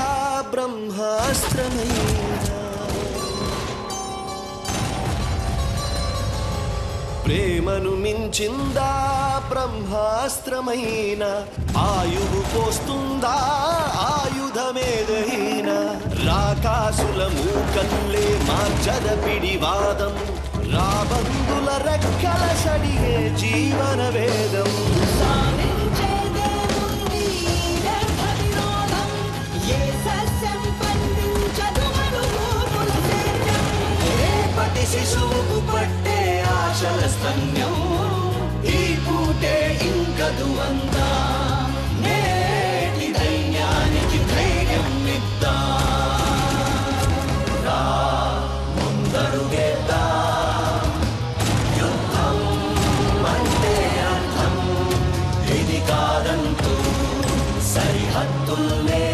బ్రహ్మాస్త్రమైనా, ప్రేమను మించిందా బ్రహ్మాస్త్రమైన, ఆయువు పోస్తుందా ఆయుధమేదైనా, రాకాసుల మూకల్లే మార్చద పిడివాదం, రాబందుల రెక్కల సడిగే జీవన వేదం. శిశువుకు పట్టే ఆశల స్తన్యం, ఈ పూటే ఇంకదు అందా, నేటి దైన్యానికి ధైర్యం ఇద్దా. రా ముందడుగేద్దా, యుద్ధం అంటే అర్థం, ఇది కాదంటూ సరిహద్దుల్నే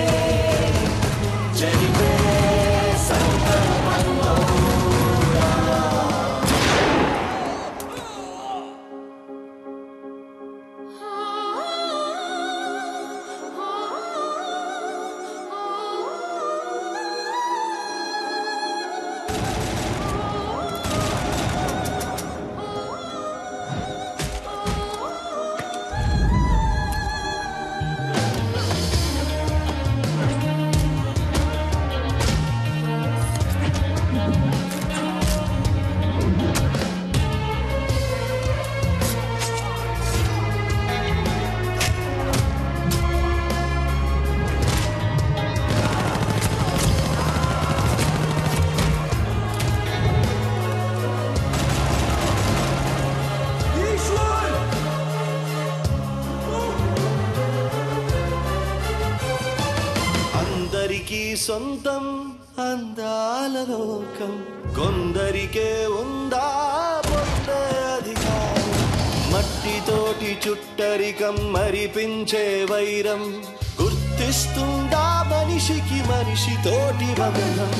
జరిపే సంకల్పంలో. సొంతం అందాల లోకం, కొందరికే ఉందా పొందే అధికారం, మట్టితోటి చుట్టరికం మరిపించే వైరం, గుర్తిస్తుందా మనిషికి మనిషితోటి బంధం.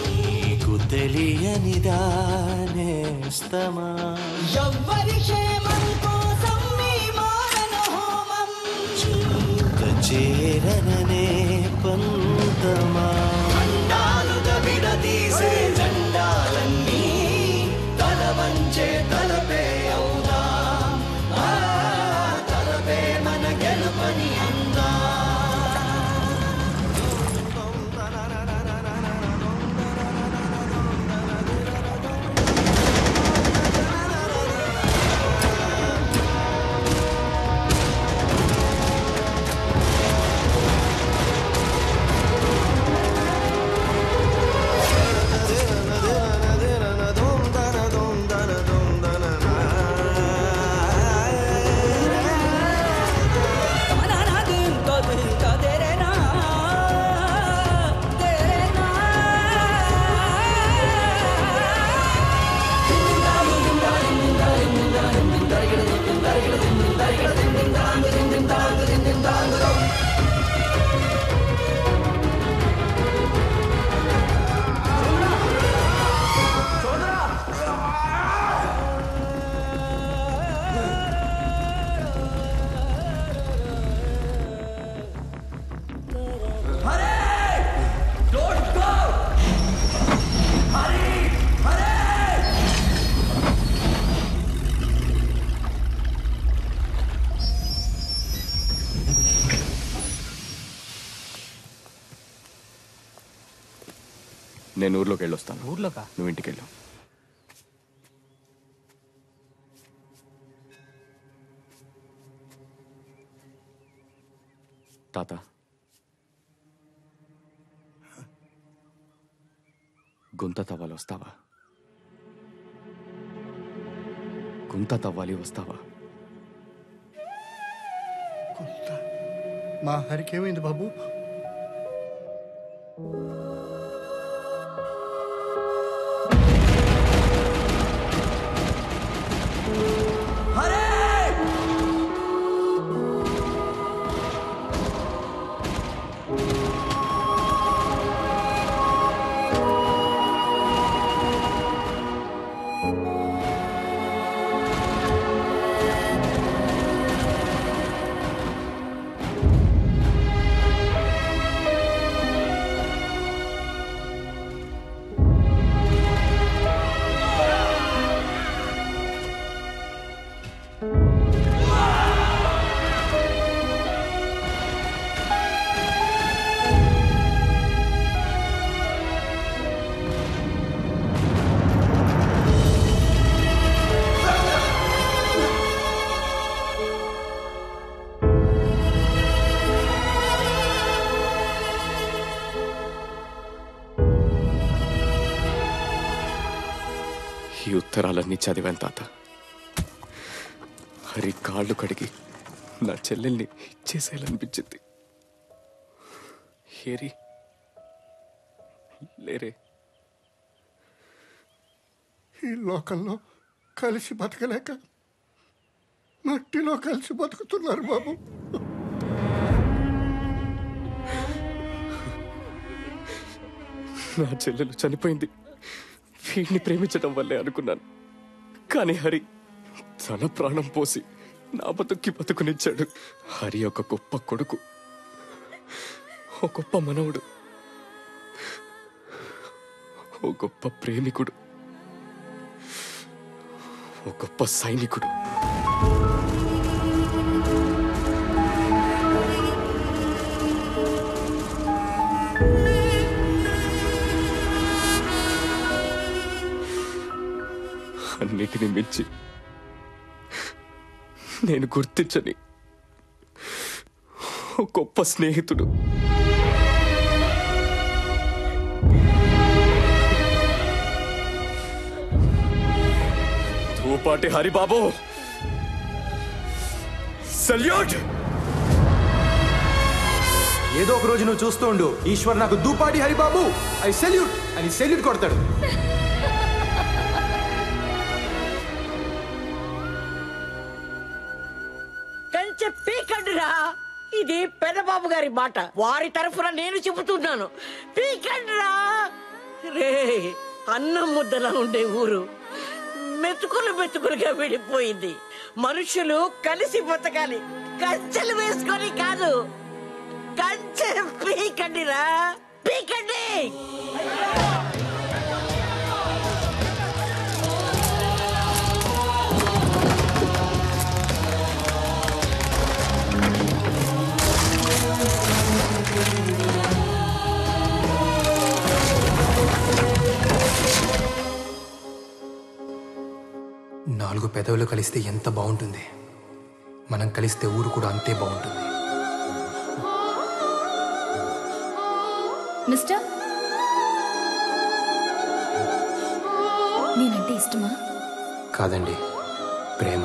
నీకు తెలియనిదా నేస్తమా, ఎవ్వరి క్షేమం కోసం చేరననే పంతమా, అండాలుగా విడదీసే జెండాలన్నీ తల వంచే తలపే అవుదా, తలపే మన గెలుపని అందా. నేను ఊర్లోకి వెళ్ళొస్తాను. ఊర్లోకా? నువ్వు ఇంటికి వెళ్ళు. తాత, గుంత తవ్వాలి వస్తావా? గుంత తవ్వాలి వస్తావా? మా హరికి ఏమైంది బాబు? ఈ ఉత్తరాలన్నీ చదివాను తాత. హరి కాళ్ళు కడిగి నా చెల్లెల్ని ఇచ్చేసేయాలనిపించింది. హేరి లేరే. ఈ లోకంలో కలిసి బతకలేక మట్టిలో కలిసి బతుకుతున్నారు బాబు. నా చెల్లెలు చనిపోయింది వీడిని ప్రేమించడం వల్లే అనుకున్నాను. కానీ హరి తన ప్రాణం పోసి నా బతుకునిచ్చాడు. హరి ఒక గొప్ప కొడుకు, ఒక గొప్ప మనవుడు, ఓ గొప్ప ప్రేమికుడు, ఓ గొప్ప సైనికుడు. అన్నిటిని మించి నేను గుర్తించని ఓ గొప్ప స్నేహితుడు. దూపాటి హరిబాబు, సల్యూట్. ఏదో ఒక రోజు నువ్వు చూస్తూ ఉండు, ఈశ్వర్ నాకు దూపాటి హరిబాబు ఐ సెల్యూట్ అని సెల్యూట్ కొడతాడు. కంచె పీకండిరా. ఇది పెద్దబాబు గారి మాట, వారి తరఫున నేను చెబుతున్నాను. పీకండిరా. రే, అన్నం ముద్దలా ఉండే ఊరు మెతుకులు మెతుకులుగా విడిపోయింది. మనుషులు కలిసి బతకాలి, కంచెలు వేసుకొని కాదు. కంచె పీకండిరా, పీకండి. నాలుగు పెదవులు కలిస్తే ఎంత బాగుంటుంది, మనం కలిస్తే ఊరు కూడా అంతే బాగుంటుంది. మిస్టర్, నేనంటే ఇష్టమా? కాదండి, ప్రేమ.